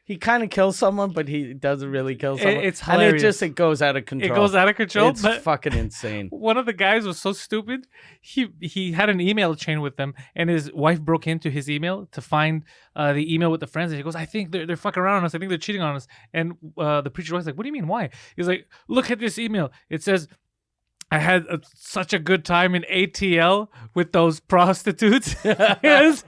he kind of kills someone, but he doesn't really kill someone. It's and hilarious. it goes out of control. It goes out of control. It's But fucking insane. one of the guys was so stupid. He had an email chain with them, and his wife broke into his email to find the email with the friends. And he goes, "I think they're fucking around on us. I think they're cheating on us." And the preacher was like, "What do you mean? Why?" He's like, "Look at this email. It says." I had such a good time in ATL with those prostitutes. Yes.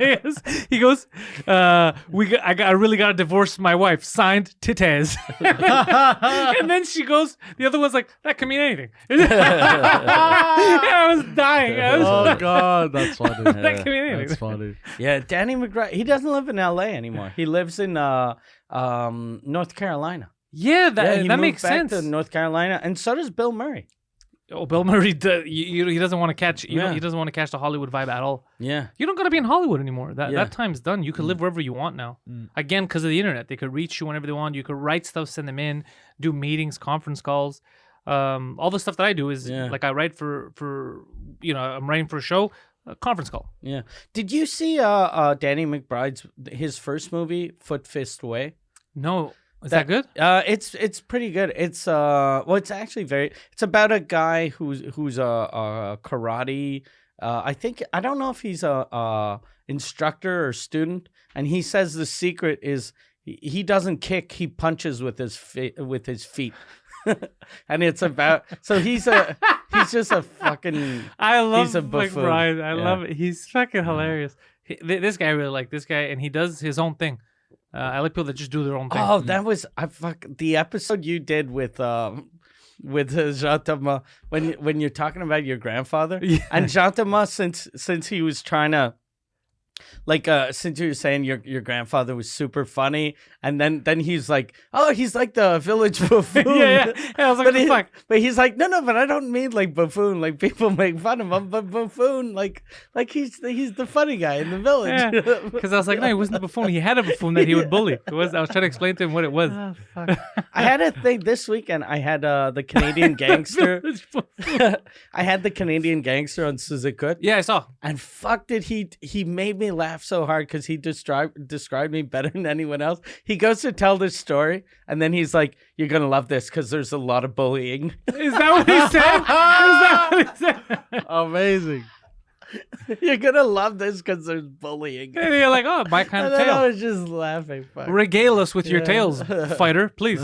He goes, I really got to divorce my wife. Signed, Titez. And then she goes, the other one's like, that can mean anything. I was dying. Oh God, that's funny. That can mean anything. That's funny. Yeah, Danny McBride. He doesn't live in LA anymore. He lives in North Carolina. Yeah, He that moved makes back sense. to North Carolina, and so does Bill Murray. Oh, Bill Murray, he doesn't want to catch. Yeah. He doesn't want to catch the Hollywood vibe at all. Yeah. You don't gotta be in Hollywood anymore. Yeah. That time's done. You can live wherever you want now. Again, because of the internet, they could reach you whenever they want. You could write stuff, send them in, do meetings, conference calls. All the stuff that I do is like I write for I'm writing for a show, a conference call. Yeah. Did you see Danny McBride's his first movie, Foot Fist Way? No, is that good? It's pretty good. It's it's actually it's about a guy who's a karate. I don't know if he's a instructor or student, and he says the secret is he doesn't kick, he punches with his feet. And it's about he's just a fucking. I love he's a buffoon. McBride. I love it. He's fucking hilarious. This guy, I really like this guy, and he does his own thing. I like people that just do their own thing. Oh, that was the episode you did with Jean Thomas when you're talking about your grandfather. Yeah. And Jean Thomas, since he was trying to since you were saying your grandfather was super funny, and then he's like, oh, he's like the village buffoon. yeah. I was like, what the fuck? But he's like, no, but I don't mean like buffoon. Like people make fun of him, but buffoon, like he's the funny guy in the village. Because I was like, no, he wasn't the buffoon. He had a buffoon that he would bully. I was trying to explain to him what it was. Oh, fuck. I had a thing this weekend. I had the Canadian gangster. I had the Canadian gangster on Suzukut. Yeah, I saw. And fuck, did he made me laugh so hard because he described me better than anyone else. He goes to tell this story, and then he's like, "You're gonna love this because there's a lot of bullying." Is that what he said? Is that what he said? Amazing. You're gonna love this because there's bullying. And you're like, oh, my kind And of then I tale. was just laughing. Fuck. Regale us with your tales, fighter, please.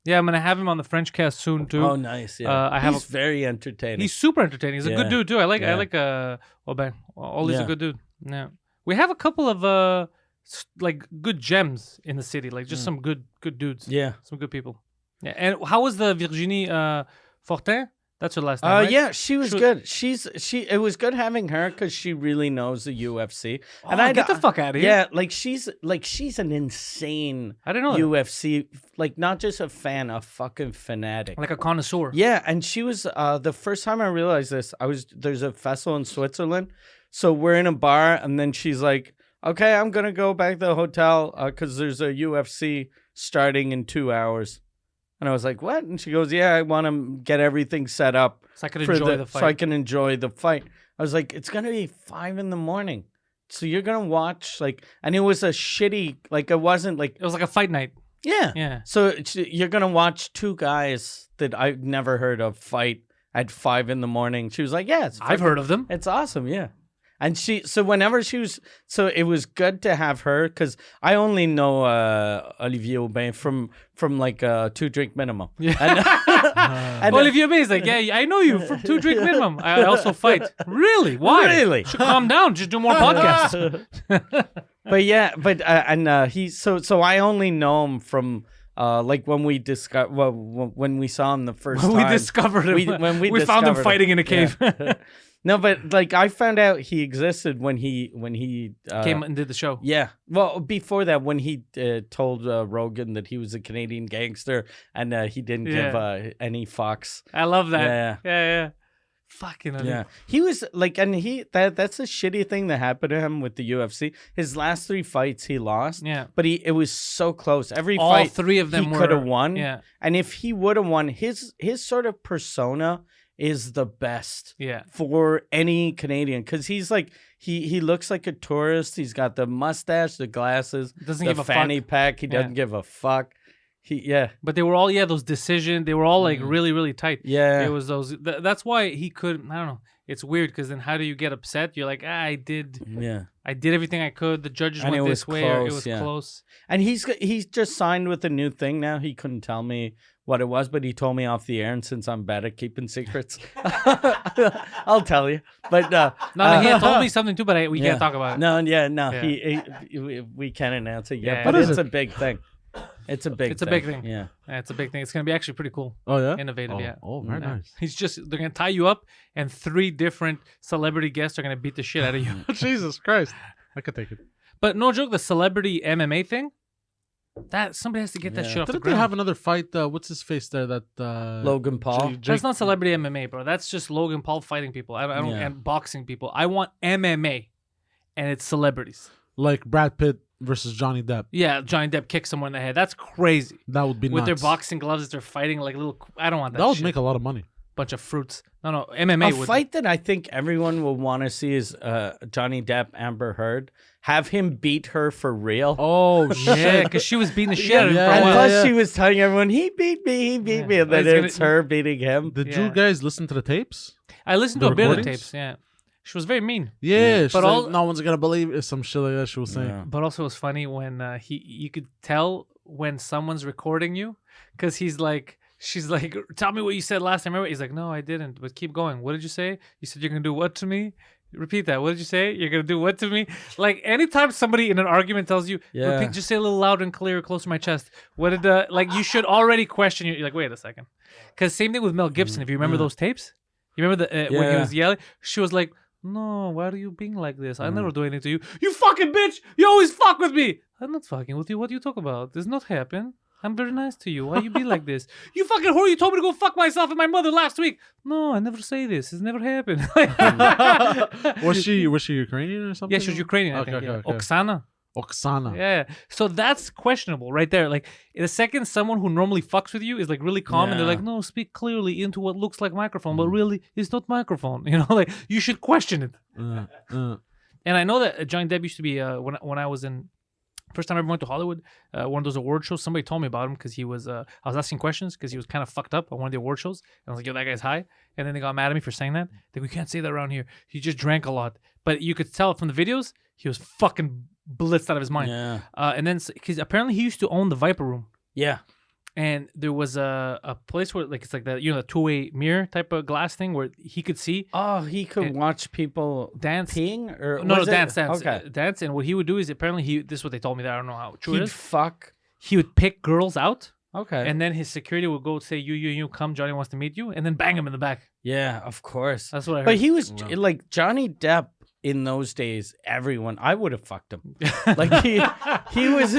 Yeah, I'm gonna have him on the French cast soon too. Oh, nice. Yeah, I he's very entertaining. He's super entertaining. He's a good dude too. I like Ollie's a Yeah. good dude. Yeah, we have a couple of like good gems in the city, like just some good dudes. Yeah. Some good people. Yeah. And how was the Virginie Fortin? That's her last name, right? Yeah, she was good. It was good having her because she really knows the UFC. And get the fuck out of here. Yeah, she's an insane I didn't know UFC, like not just a fan, a fucking fanatic. like a connoisseur. Yeah, and she was the first time I realized this, there's a festival in Switzerland. So we're in a bar, and then she's like, okay, I'm gonna go back to the hotel because there's a UFC starting in 2 hours. And I was like, what? And she goes, yeah, I want to get everything set up So I could enjoy the fight. So I can enjoy the fight. I was like, it's going to be 5 a.m. So you're going to watch, and it was a shitty, it wasn't It was like a fight night. Yeah. Yeah. So you're going to watch 2 guys that I've never heard of fight at 5 a.m. She was like, yeah, I've heard of them. it's awesome. Yeah. And it was good to have her because I only know Olivier Aubin from 2 Drink Minimum. Yeah. And Olivier Aubin is like, yeah, I know you from 2 Drink Minimum. I also fight. Really? Why? Really? Should calm down. Just do more podcasts. So I only know him from when we when we saw him the first time. We discovered him. When we found him discovered fighting in a cave. Yeah. No, but I found out he existed when he Came and did the show. Yeah. Well, before that, when he told Rogan that he was a Canadian gangster and he didn't give any fucks. I love that. Yeah. Yeah. Fucking yeah. He was that's a shitty thing that happened to him with the UFC. His last 3 fights he lost. Yeah. But it was so close. All All 3 of them he could have were won. Yeah. And if he would have won, his sort of persona is the best for any Canadian because he's he looks like a tourist. He's got the mustache, the glasses, Doesn't the give a fanny fuck. pack. He doesn't give a fuck. But they were all those decisions. They were all really really tight. Yeah. It was those. That's why he could. I don't know. it's weird because then how do you get upset? You're like, I did everything I could. The judges And went it this was way, or it close, was close. And he's just signed with a new thing now. He couldn't tell me what it was, but he told me off the air. And since I'm bad at keeping secrets, I'll tell you. But No, he had told me something too, but we can't talk about it. No, Yeah. We can't announce it yet. Yeah. But What is it's it? a big thing. It's a big thing. Yeah. Yeah. It's a big thing. It's gonna be actually pretty cool. Oh yeah. Innovative, yeah. Oh, very Yeah. nice. They're gonna tie you up, and 3 different celebrity guests are gonna beat the shit out of you. Jesus Christ, I could take it. But no joke, the celebrity MMA thing, that somebody has to get that shit off the Didn't they ground. have another fight? What's his face there? That Logan Paul. That's not celebrity MMA, bro. That's just Logan Paul fighting people. I don't and boxing people. I want MMA, and it's celebrities. like Brad Pitt versus Johnny Depp. Yeah, Johnny Depp kicks someone in the head. That's crazy. That would be With their nuts. boxing gloves, they're fighting like little. I don't want that. That would shit. make a lot of money. Bunch of fruits. No, MMA A would. fight that I think everyone will want to see is Johnny Depp, Amber Heard. Have him beat her for real. Oh Yeah, shit! because she was beating the shit out of him for a And while. plus, she was telling everyone, he beat me, and then He's gonna- it's her beating him. Did Yeah. you guys listen to the tapes? I listened The to a bit of the recordings? tapes. Yeah, she was very mean. Yeah, she's But like, all- no one's gonna believe it. Some shit like that she was saying. Yeah. But also, it was funny when you could tell when someone's recording you, because she's like, tell me what you said last time. Remember? He's like, no, I didn't. But keep going. What did you say? You said you're gonna do what to me? Repeat that. What did you say? You're gonna do what to me? Like anytime somebody in an argument tells you, Yeah. repeat, just say a little louder and clear, close to my chest. What did like you should already question. You're like, wait a second, because same thing with Mel Gibson. If you remember those tapes, you remember the when he Yeah. was yelling, she was like, no, why are you being like this? I never do anything to you. You fucking bitch! You always fuck with me. I'm not fucking with you. What do you talk about? This not happen. I'm very nice to you. Why you be like this? You fucking whore! You told me to go fuck myself and my mother last week. No, I never say this. It's never happened. Was she Ukrainian or something? Yeah, she was Ukrainian. I Okay, think, yeah. okay, okay. Oksana. Oksana. Yeah. So that's questionable right there. Like the second someone who normally fucks with you is like really calm and they're Yeah. like, no, speak clearly into what looks like microphone, but really it's not microphone. You know, like you should question it. And I know that Johnny Depp used to be when I was in first time I ever went to Hollywood, one of those award shows. Somebody told me about him because he was. I was asking questions because he was kind of fucked up on one of the award shows. And I was like, "Yo, that guy's high." And then they got mad at me for saying that. Like, we can't say that around here. He just drank a lot, but you could tell from the videos he was fucking blitzed out of his mind. Yeah. And then because apparently he used to own the Viper Room. Yeah. And there was a place where like it's like that, you know, the 2-way mirror type of glass thing where he could see Oh, he could And- watch people dance. peeing or No, was it- dance. Okay. Dance. And what he would do is apparently this is what they told me that I don't know how true it He'd is. fuck. He would pick girls out, Okay. and then his security would go say, you, come, Johnny wants to meet you, and then bang him in the back. Yeah, of course. That's what I heard. But he was Wow. like Johnny Depp in those days. Everyone, I would have fucked him. Like he was.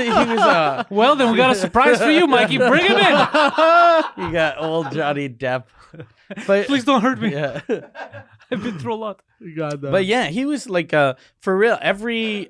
Well, then we got a surprise for you, Mikey. Bring him in. You got old Johnny Depp. But Please don't hurt me. yeah. I've been through a lot. You got that. But yeah, he was like for real. Every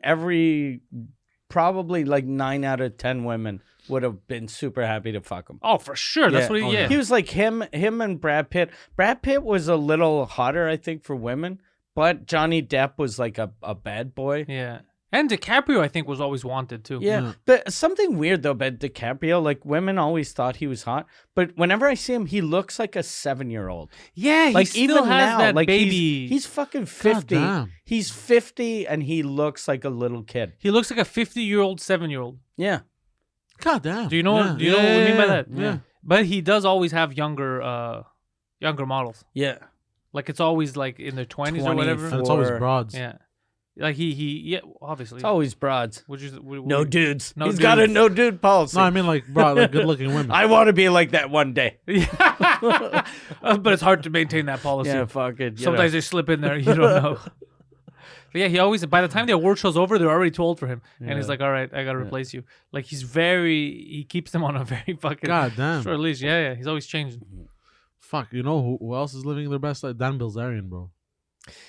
probably like 9 out of 10 women would have been super happy to fuck him. Oh, for sure. That's what he. Yeah. He was like him and Brad Pitt. Brad Pitt was a little hotter, I think, for women, but Johnny Depp was like a bad boy. Yeah. And DiCaprio, I think, was always wanted too. Yeah, but something weird though about DiCaprio, like women always thought he was hot, but whenever I see him, he looks like a 7-year-old. Yeah. He Like still even has now, that like baby. he's fucking 50. damn. He's 50 and he looks like a little kid. He looks like a 50-year-old 7-year-old. Yeah, God damn. Do you know? Yeah. Do you know what we mean by that? Yeah. But he does always have younger models. Like it's always like in their 20s or whatever. And it's always Or- broads. Yeah. Like yeah, obviously. it's always broads. No dudes. No He's got a dudes. no dude policy. No, I mean like broad, like good looking women. I want to be like that one day. Yeah. But it's hard to maintain that policy. Yeah, fuck it. Sometimes they slip in there. You don't know. But yeah, he always. By the time the award show's over, they're already too old for him, and he's like, "All right, I gotta replace you." Like he keeps them on a very fucking God damn. short leash. Yeah. He's always changing. Fuck, you know who else is living their best life? Dan Bilzerian, bro.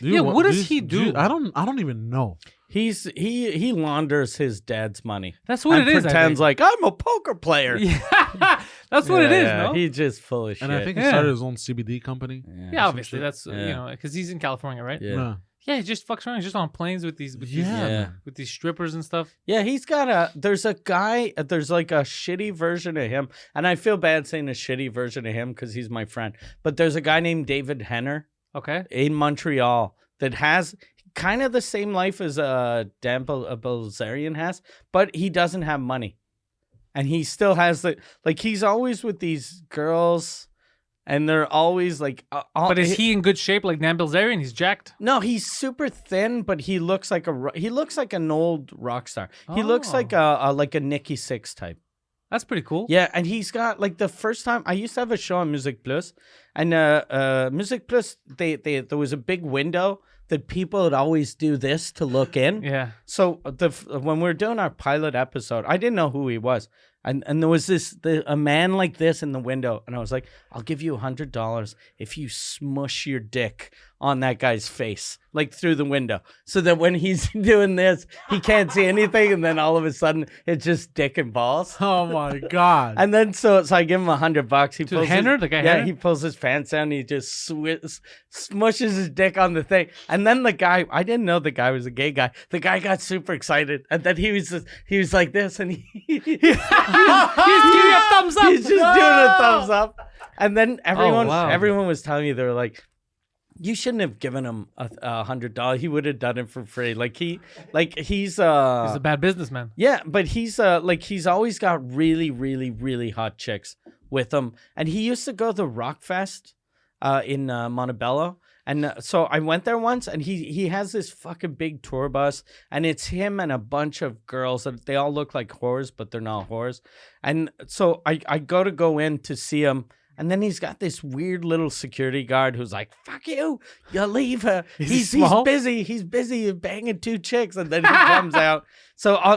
What does he do? I don't even know. he launders his dad's money. That's what and it is. Pretends I like I'm a poker player. think. Yeah, that's what it is. No. He's just full of shit. And I think he Yeah. started his own CBD company. Yeah, obviously that's Yeah. you know because he's in California, right? Yeah. Yeah, he just fucks around. He's just on planes with these Yeah. with these strippers and stuff. Yeah, he's got there's a guy, there's like a shitty version of him. And I feel bad saying a shitty version of him because he's my friend. But there's a guy named David Henner Okay. in Montreal that has kind of the same life as Dan Bilzerian has, but he doesn't have money. And he still has he's always with these girls, and they're always like. But is he in good shape like Dan Bilzerian? He's jacked. No, he's super thin, but he looks like an old rock star. He looks like a Nikki Sixx type. That's pretty cool. Yeah, and he's got like the first time I used to have a show on Music Plus, and Music Plus there was a big window that people would always do this to look in. Yeah. So when we were doing our pilot episode, I didn't know who he was. And there was a man like this in the window. And I was like, I'll give you $100 if you smush your dick on that guy's face, like through the window. So that when he's doing this, he can't see anything. And then all of a sudden, it's just dick and balls. Oh my God. And then so I give him $100. He pulls Henner, the guy Henner? he pulls his pants down. And he just smushes his dick on the thing. And then the guy, I didn't know the guy was a gay guy. The guy got super excited. And then he was like this. And he's giving a thumbs up. He's just doing a thumbs up. And then everyone was telling me, they were like, you shouldn't have given him $100. He would have done it for free. He's a bad businessman. Yeah, but he's always got really, really, really hot chicks with him. And he used to go to the Rock Fest in Montebello. And so I went there once, and he has this fucking big tour bus, and it's him and a bunch of girls that they all look like whores, but they're not whores. And so I go in to see him. And then he's got this weird little security guard who's like, fuck you leave her. He's busy. He's busy banging 2 chicks. And then he comes out. So I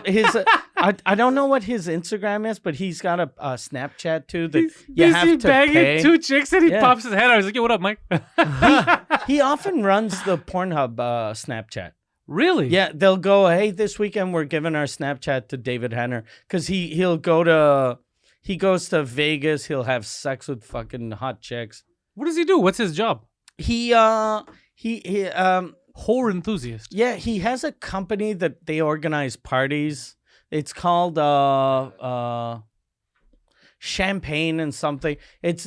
don't know what his Instagram is, but he's got a Snapchat too that you have to banging pay. 2 chicks, and he pops his head out. I was like, yo, what up, Mike? He often runs the Pornhub Snapchat. Really? Yeah, they'll go, hey, this weekend we're giving our Snapchat to David Henner. Because he goes to Vegas. He'll have sex with fucking hot chicks. What does he do? What's his job? He Whore enthusiast. Yeah, he has a company that they organize parties. It's called Champagne and something. It's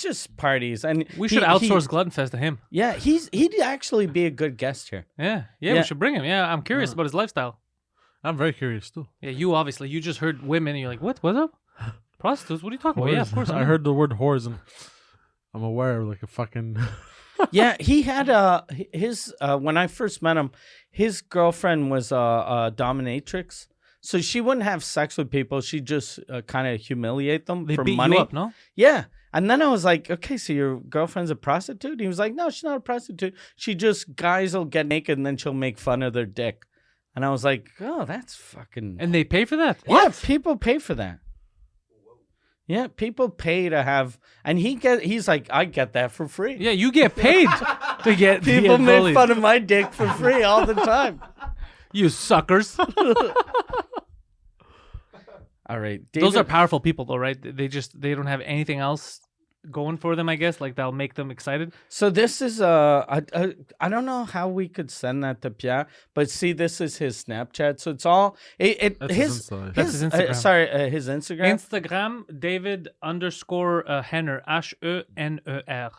just parties, and we should outsource Glutton Fest to him. Yeah, he'd actually be a good guest here. Yeah, we should bring him. Yeah, I'm curious about his lifestyle. I'm very curious too. Yeah, you just heard women, and you're like, what? What's up? Prostitutes? What are you talking about? Yeah, of course. I heard the word whores, and I'm aware of like a fucking. Yeah, he had his when I first met him, his girlfriend was a dominatrix, so she wouldn't have sex with people. She'd just kind of humiliate them for beat money. You up, no? Yeah, and then I was like, okay, so your girlfriend's a prostitute? He was like, no, she's not a prostitute. Guys will get naked and then she'll make fun of their dick. And I was like, oh, that's fucking. And they pay for that? Yeah, people pay for that. Yeah, people pay to have, and he's like, I get that for free. Yeah, you get paid to get people make fun of my dick for free all the time. You suckers. All right, David. Those are powerful people, though, right? They don't have anything else going for them, I guess. Like that'll make them excited. So this is I don't know how we could send that to Pierre, but see, this is his Snapchat. So it's all that's his Instagram. His Instagram. Instagram David _ Henner HENER.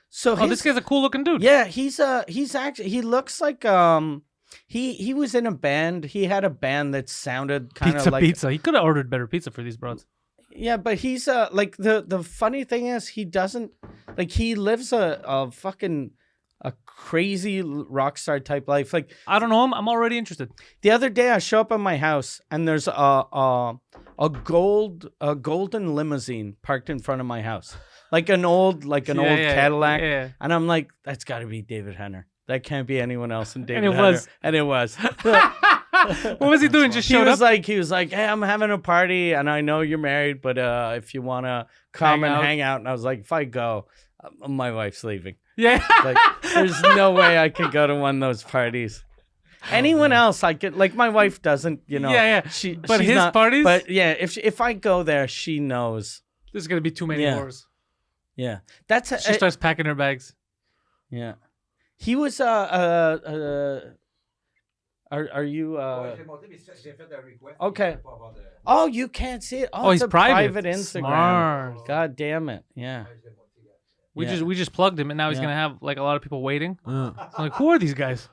So this guy's a cool looking dude. Yeah, he's actually, he looks like he was in a band. He had a band that sounded kind of like pizza. He could have ordered better pizza for these broads. Yeah, but he's like the funny thing is he doesn't like, he lives a fucking a crazy rock star type life. Like, I don't know him. I'm already interested. The other day I show up at my house and there's a golden limousine parked in front of my house, like an old Cadillac. Yeah. And I'm like, that's got to be David Henner. That can't be anyone else in David and it Henner. was. And it was. What was he doing? Just showed up? He was like, hey, I'm having a party and I know you're married, but if you want to come hang out. And I was like, if I go, my wife's leaving. Yeah. Like, there's no way I could go to one of those parties. Anyone else, I could, like, my wife doesn't, you know. Yeah. But his parties? But yeah, if I go there, she knows. There's going to be too many whores. Yeah. She starts packing her bags. Yeah. He was, are you okay? Oh, you can't see it. Oh, it's he's a private Instagram. Smart. God damn it! Yeah. We just plugged him, and now he's gonna have like a lot of people waiting. Yeah. I'm like, who are these guys?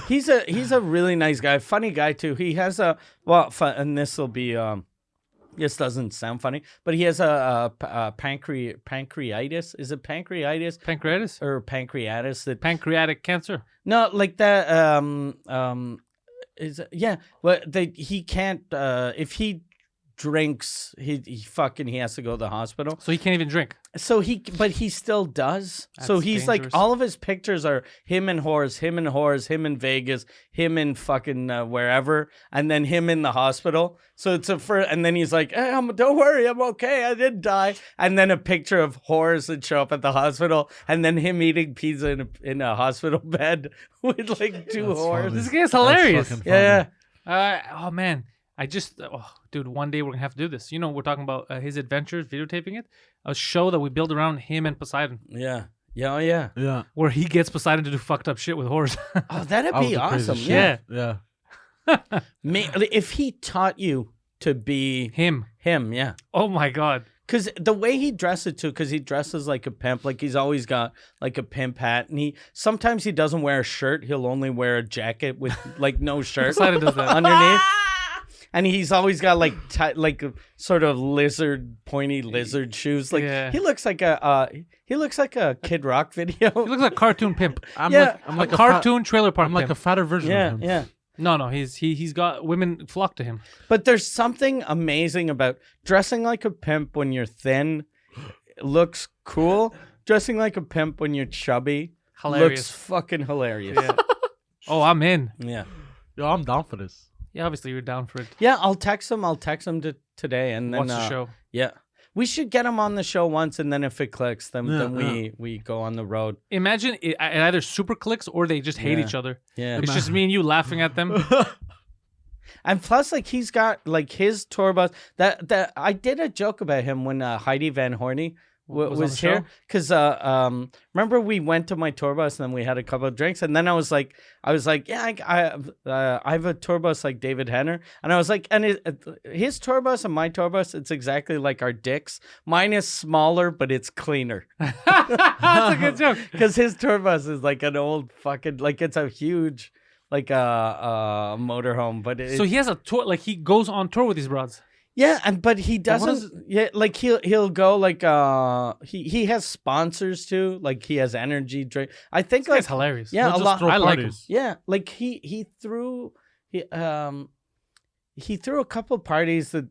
He's a really nice guy, funny guy too. He has and this will be this doesn't sound funny, but he has a pancreatitis. Is it pancreatitis? Pancreatitis Or pancreatitis? That pancreatic cancer. no, like that. Is well, he can't. If he drinks, he has to go to the hospital. So he can't even drink. So but he still does. So That's he's dangerous. like, all of his pictures are him in whores, him in Vegas, him in fucking wherever, and then him in the hospital. So it's and then he's like, hey, don't worry, I'm okay, I didn't die. And then a picture of whores that show up at the hospital, and then him eating pizza in a hospital bed with like two That's whores. funny. This guy's hilarious. That's fucking funny. Yeah. Oh man, dude, one day we're gonna have to do this. You know, we're talking about his adventures, videotaping it. A show that we build around him and Poseidon, Yeah. Yeah. Oh, yeah. Yeah. where he gets Poseidon to do fucked up shit with horse. Oh, that'd That was be the craziest awesome. shit. Yeah. Yeah. If he taught you to be him. yeah. Oh my god. Because the way he dresses too, because he dresses like a pimp, like he's always got like a pimp hat, and sometimes he doesn't wear a shirt. He'll only wear a jacket with like no shirt Poseidon does that. underneath. And he's always got like a sort of pointy lizard shoes. Like Yeah. he looks like a Kid Rock video. He looks like a cartoon pimp. I'm Yeah. like a cartoon trailer park I'm like a pimp. fatter version Yeah, of him. yeah. No, he's got women flock to him. But there's something amazing about dressing like a pimp when you're thin. Looks cool. Dressing like a pimp when you're chubby Hilarious. looks fucking hilarious. Yeah. Oh, I'm in. Yeah. Yo, I'm down for this. Yeah, obviously you're down for it. Yeah, I'll text him today, and then Watch the show. Yeah, we should get him on the show once, and then if it clicks, then Yeah, we go on the road. Imagine it either super clicks or they just hate Yeah. each other. Yeah, It's just me and you laughing at them. and plus, like he's got like his tour bus. That I did a joke about him when Heidi Van Horny Was on was the here, show? because remember we went to my tour bus and then we had a couple of drinks, and then I was like, yeah, I have a tour bus like David Henner, and I was like, and his tour bus and my tour bus, it's exactly like our dicks. Mine is smaller, but it's cleaner. That's a good joke. Because his tour bus is like an old fucking, like it's a huge, like a motorhome, but So he has a tour, like he goes on tour with these broads. yeah, but he what is doesn't. Yeah, like he'll go like he has sponsors too. Like he has energy drink. I think This like guy's hilarious. yeah, He'll a just lot. throw I like him. parties. Yeah, like he threw he threw a couple parties that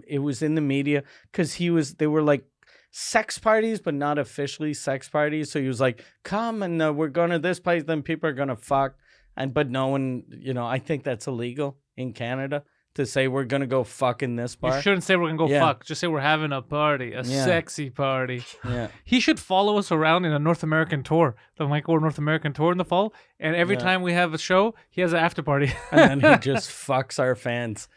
it was in the media because they were like sex parties, but not officially sex parties. So he was like, come and we're going to this place, then people are gonna fuck, but no one, I think that's illegal in Canada to say we're gonna go fuck in this bar. You shouldn't say we're gonna go Yeah. fuck. Just say we're having a party, a Yeah. sexy party. Yeah. He should follow us around in a North American tour, the Michael North American tour in the fall. And every Yeah. time we have a show, he has an after party. And then he just fucks our fans.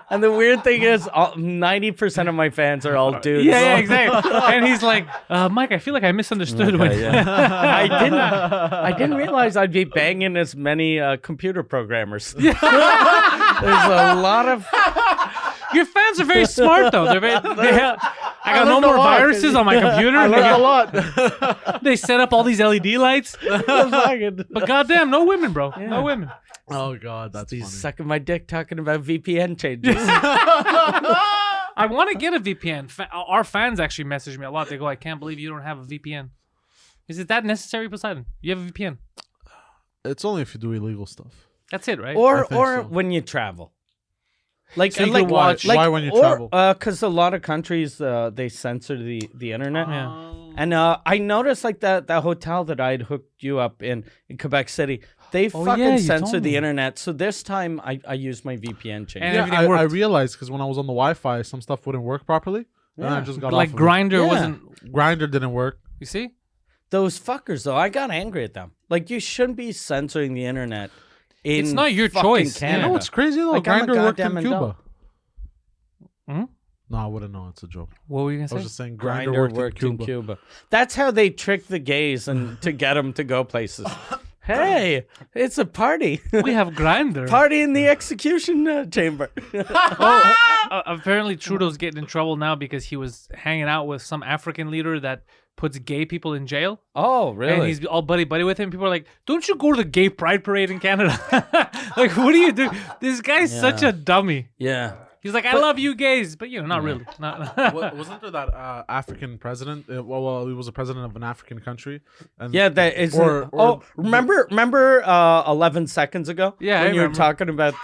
And the weird thing is, 90% of my fans are all dudes. yeah, exactly. And he's like, Mike, I feel like I misunderstood when. Okay, yeah. I didn't realize I'd be banging as many computer programmers. There's a lot of. Your fans are very smart, though. I got no learned a more lot. viruses on my computer. I learned a lot. They set up all these LED lights. Fucking- But goddamn, no women, bro. No women. Oh god, that's He's funny. sucking my dick talking about VPN changes. I want to get a VPN. Our fans actually message me a lot. They go, I can't believe you don't have a VPN. Is it that necessary, Poseidon? You have a VPN. It's only if you do illegal stuff. That's it, right? or I think so. when you travel. Like, So you like can watch- Why when you travel? Because a lot of countries they censor the internet. Yeah. And I noticed like that hotel that I'd hooked you up in Quebec City, they Oh, fucking yeah, you censor told the me. internet. So this time I used my VPN change. And Yeah, everything I worked. realized because when I was on the Wi-Fi, some stuff wouldn't work properly. And I Yeah. just got Like off of Grinder Yeah. wasn't. Grinder didn't work. You see? Those fuckers though, I got angry at them. Like you shouldn't be censoring the internet. It's not your fucking choice. Canada. You know what's crazy though? Like, I'm a Grinder worked in goddamn Cuba. adult. Hmm? No, I wouldn't know. It's a joke. What were you gonna I was say? just saying Grinder Grinder worked in Cuba. That's how they trick the gays and to get them to go places. Hey, it's a party. We have Grindr. Party in the execution chamber. Apparently Trudeau's getting in trouble now because he was hanging out with some African leader that puts gay people in jail. Oh, really? And he's all buddy with him. People are like, don't you go to the gay pride parade in Canada? Like, what do you do? This guy's such a dummy. Yeah. He's like, I love you gays, but not really. Wasn't there that African president? Well, he was a president of an African country. And Yeah, that is. Remember 11 seconds ago? Yeah, when I you were remember. talking about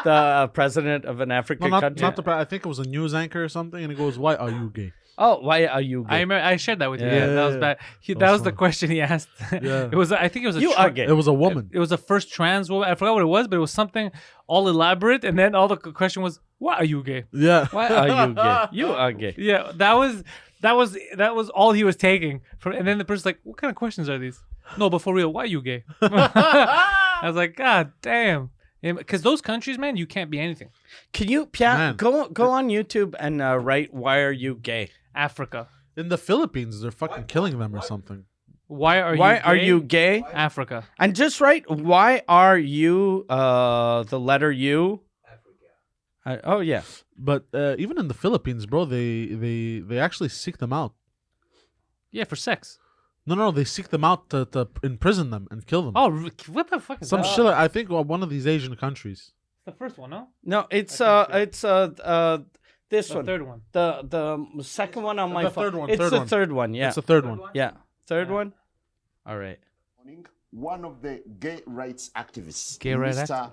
the president of an African country. not the. I think it was a news anchor or something, and he goes, "Why are you gay?" Oh, why are you gay? I remember, I shared that with you. Yeah. Yeah, that was bad. That was the question he asked. Yeah. I think it was a You are gay. It was a woman. It was the first trans woman. I forgot what it was, but it was something all elaborate. And then all the question was, "Why are you gay?" Yeah. Why are you gay? You are gay. Yeah, that was all he was taking. And then the person's like, "What kind of questions are these?" No, but for real, why are you gay? I was like, God damn. Because those countries, man, you can't be anything. Can you, Pierre, Man. go on YouTube and write, "Why are you gay?" Africa. In the Philippines, they're fucking killing them or something. Why are you gay? Africa. And just write, "Why are you?" The letter U. Oh yeah. But even in the Philippines, bro, they actually seek them out. Yeah, for sex. No, they seek them out to imprison them and kill them. Oh, what the fuck is Some that? shit. I think one of these Asian countries. It's the first one, no? No, it's this The one. third one. The second one on my The phone. third one, It's third the one. third one. Yeah. It's the third one. Yeah. Third one. All right. One of the gay rights activists, Gay rights Mr.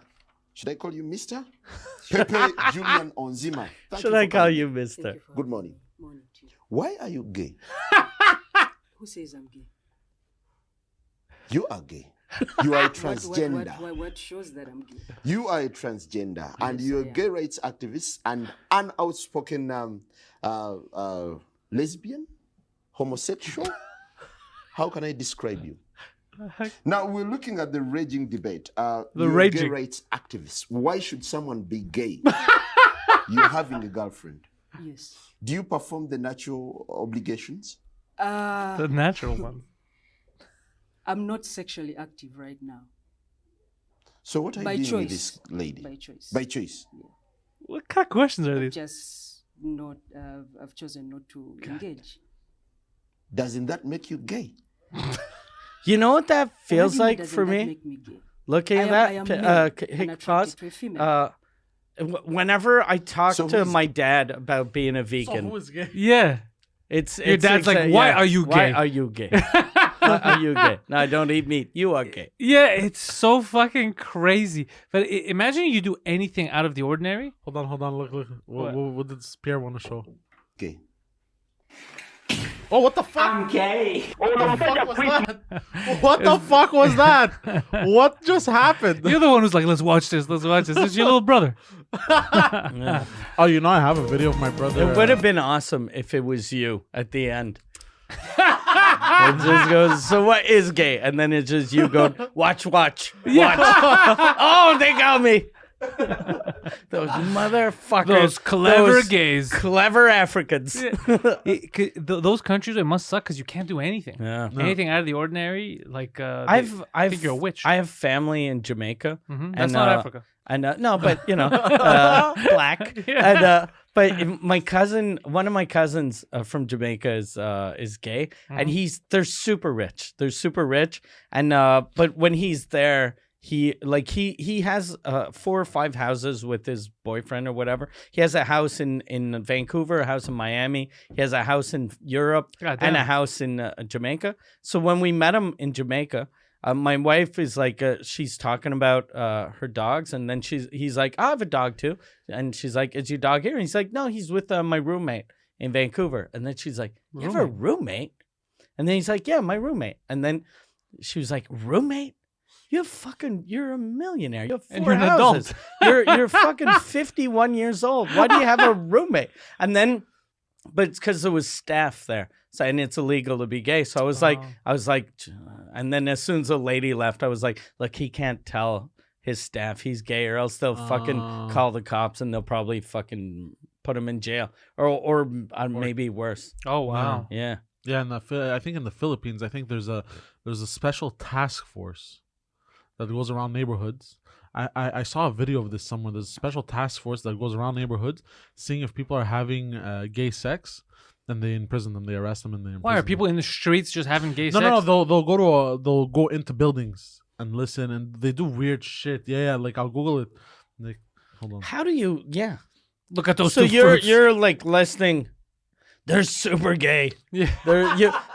Should I call you Mr. Pepe Julian Onzima? Thank Should you I for call coming. you Mister? Good morning. Morning to you. Why are you gay? Who says I'm gay? You are gay. You are a transgender. What shows that I'm gay? You are a transgender, and Yes, you're I a am. gay rights activist and an outspoken lesbian, homosexual. How can I describe you? Now we're looking at the raging debate. You're a gay raging. rights activist. Why should someone be gay? You're having a girlfriend. Yes. Do you perform the natural obligations? The natural one. I'm not sexually active right now. So what are By you doing with choice. this lady? By choice. By choice. What kind of questions are these? Just not. I've chosen not to engage. Doesn't that make you gay? You know what that feels What do you mean like doesn't for that me? make me gay? Looking I at am that, male and Hick, attracted pause. to a female. Whenever I talk So to who's- my dad about being a So vegan, who is gay? Yeah. it's Your dad's like, "Why are you Why gay?" are you gay? Why are you gay? No, I don't eat meat. You are gay. Yeah, it's so fucking crazy. But imagine you do anything out of the ordinary. Hold on. Look. What did Pierre want to show? Gay. Oh, what the fuck? I'm gay. What the fuck was that? What the fuck was that? What just happened? You're the one who's like, let's watch this. This is your little brother. Oh, you know, I have a video of my brother. It would have been awesome if it was you at the end. It just goes, "So what is gay?" And then it's just you going, watch. Oh, they got me. Those motherfuckers. Those clever Those gays. Clever Africans. Those countries, it must suck because you can't do anything. Yeah. Anything out of the ordinary, like I think you're a witch. I have family in Jamaica. That's not Africa. And no, but black. Yeah. And but my cousin, one of my cousins from Jamaica is gay, and they're super rich. They're super rich, and but when he's there, he has 4 or 5 houses with his boyfriend or whatever. He has a house in Vancouver, a house in Miami. He has a house in Europe God and a damn. house in Jamaica. So when we met him in Jamaica, my wife is like, she's talking about her dogs, and then he's like, I have a dog too, and she's like, is your dog here? And he's like, no, he's with my roommate in Vancouver. And then she's like, you have a roommate? And then he's like, yeah, my roommate. And then she was like, roommate? You're a millionaire. You have 4 And you're an houses. adult. You're fucking 51 years old. Why do you have a roommate? And then, but it's because there was staff there. So, and it's illegal to be gay. So I was like, and then as soon as the lady left, I was like, look, he can't tell his staff he's gay, or else they'll fucking call the cops and they'll probably fucking put him in jail, or maybe worse. Oh wow. Yeah. Yeah, I think in the Philippines, I think there's there's a special task force that goes around neighborhoods. I saw a video of this somewhere. There's a special task force that goes around neighborhoods, seeing if people are having gay sex, and they imprison them. They arrest them and they imprison Why are them. people in the streets just having gay sex? No. They'll go into buildings and listen, and they do weird shit. Yeah. Like I'll Google it. Like, hold on. How do you? Yeah. Look at those So two fruits. you're like listening. They're super gay. Yeah.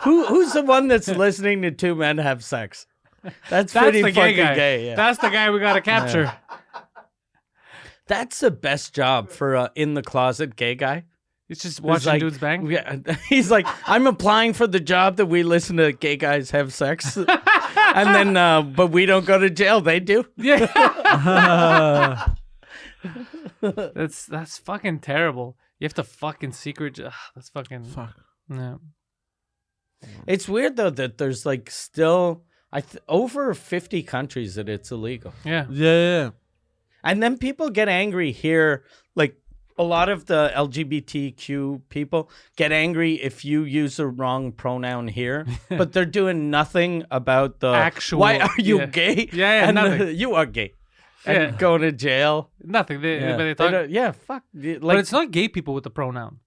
Who's the one that's listening to two men have sex? That's That's pretty the fucking gay guy. gay. Yeah. That's the guy we gotta capture. That's the best job for in the closet gay guy. It's just He's watching like- dudes bang. Yeah, he's like, I'm applying for the job that we listen to gay guys have sex, and then but we don't go to jail. They do. Yeah. That's fucking terrible. You have to fucking secret. That's fucking. Fuck. Yeah. It's weird though that there's like still over 50 countries that it's illegal. Yeah. Yeah. And then people get angry here. Like a lot of the LGBTQ people get angry if you use the wrong pronoun here, but they're doing nothing about the Actual- Why are you yeah. gay? Yeah, and nothing. you are gay. And Yeah. going to jail. Nothing. They They talk, don't- yeah, fuck. Like, but it's not gay people with the pronoun.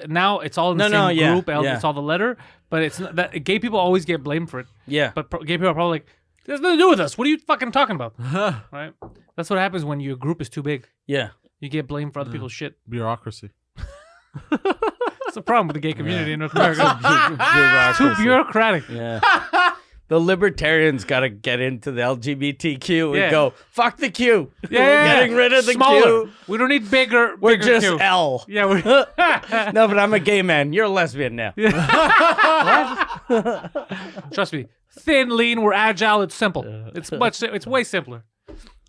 Now it's all in the No, same yeah, group. yeah. It's all the letter. But it's not, that gay people always get blamed for it. yeah. But gay people are probably like, "There's nothing to do with us. What are you fucking talking about?" Right? That's what happens when your group is too big. Yeah. You get blamed for other people's shit. Bureaucracy. That's the problem with the gay community in North America. Bureaucracy. Too bureaucratic. Yeah. The libertarians got to get into the LGBTQ Yeah. and go, fuck the Q. Yeah, We're getting rid of the Smaller. Q. We don't need bigger. We're bigger just Q. L. Yeah, we're No, but I'm a gay man. You're a lesbian now. trust me. Thin, lean, we're agile. It's simple. It's way simpler.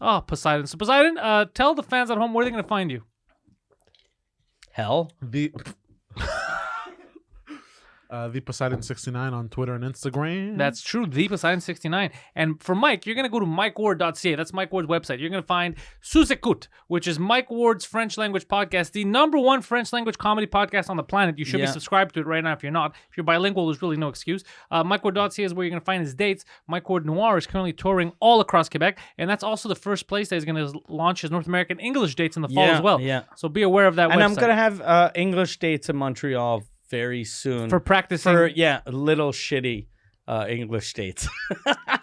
Oh, Poseidon. So Poseidon, tell the fans at home where they're gonna find you. Hell. The Poseidon 69 on Twitter and Instagram. That's true. The Poseidon69. And for Mike, you're going to go to mikeward.ca. That's Mike Ward's website. You're going to find Suzekut, which is Mike Ward's French language podcast, the #1 French language comedy podcast on the planet. You should be Yeah. subscribed to it right now if you're not. If you're bilingual, there's really no excuse. Mikeward.ca is where you're going to find his dates. Mike Ward Noir is currently touring all across Quebec. And that's also the first place that he's going to launch his North American English dates in the fall Yeah, as well. yeah. So be aware of that And website. I'm going to have English dates in Montreal very soon. For practicing. For, little shitty English dates.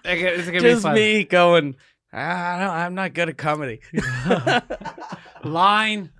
It's gonna be Just fun. me going, I'm not good at comedy. Line.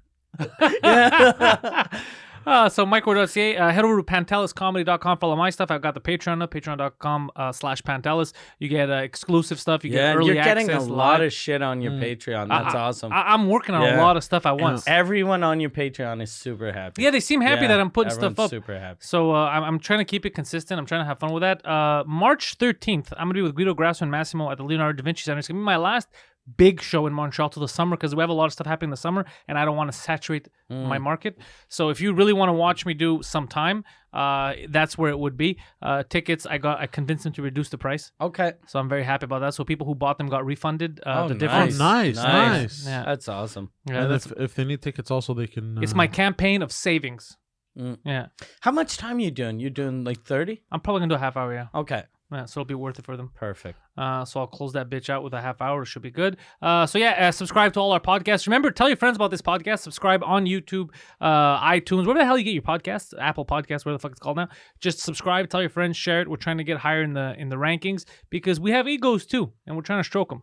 So Micro.ca, head over to PantelisComedy.com, follow my stuff. I've got the Patreon up, patreon.com/Pantelis. You get exclusive stuff. You get early you're getting a access lot live. of shit on your Patreon. That's awesome. I'm working on a Yeah. lot of stuff at once. Everyone on your Patreon is super happy. Yeah, they seem happy that I'm putting everyone's stuff up. super happy. So I'm trying to keep it consistent. I'm trying to have fun with that. March 13th, I'm going to be with Guido Grasso and Massimo at the Leonardo da Vinci Center. It's going to be my last big show in Montreal till the summer because we have a lot of stuff happening in the summer and I don't want to saturate my market. So if you really want to watch me do some time, that's where it would be. Tickets, I convinced them to reduce the price. Okay. So I'm very happy about that. So people who bought them got refunded the nice. difference. Nice. Yeah. That's awesome. Yeah, And that's, if they need tickets, also they can. it's my campaign of savings. Yeah. How much time you doing? You doing like 30? I'm probably going to do a half hour, yeah. Okay. Yeah, so it'll be worth it for them. Perfect. So I'll close that bitch out with a half hour. It should be good. Subscribe to all our podcasts. Remember, tell your friends about this podcast. Subscribe on YouTube, iTunes, wherever the hell you get your podcasts, Apple Podcasts, whatever the fuck it's called now. Just subscribe, tell your friends, share it. We're trying to get higher in the rankings because we have egos too, and we're trying to stroke them.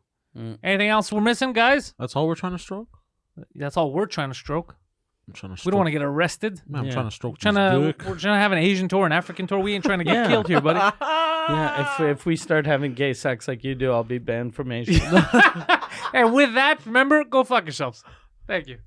Anything else we're missing, guys? That's all we're trying to stroke. That's all we're trying to stroke. I'm trying to. We don't want to get arrested. Man, I'm Yeah. trying to stroke. We're trying to have an Asian tour, an African tour. We ain't trying to get killed here, buddy. Yeah, if we start having gay sex like you do, I'll be banned from Asia. And with that, remember, go fuck yourselves. Thank you.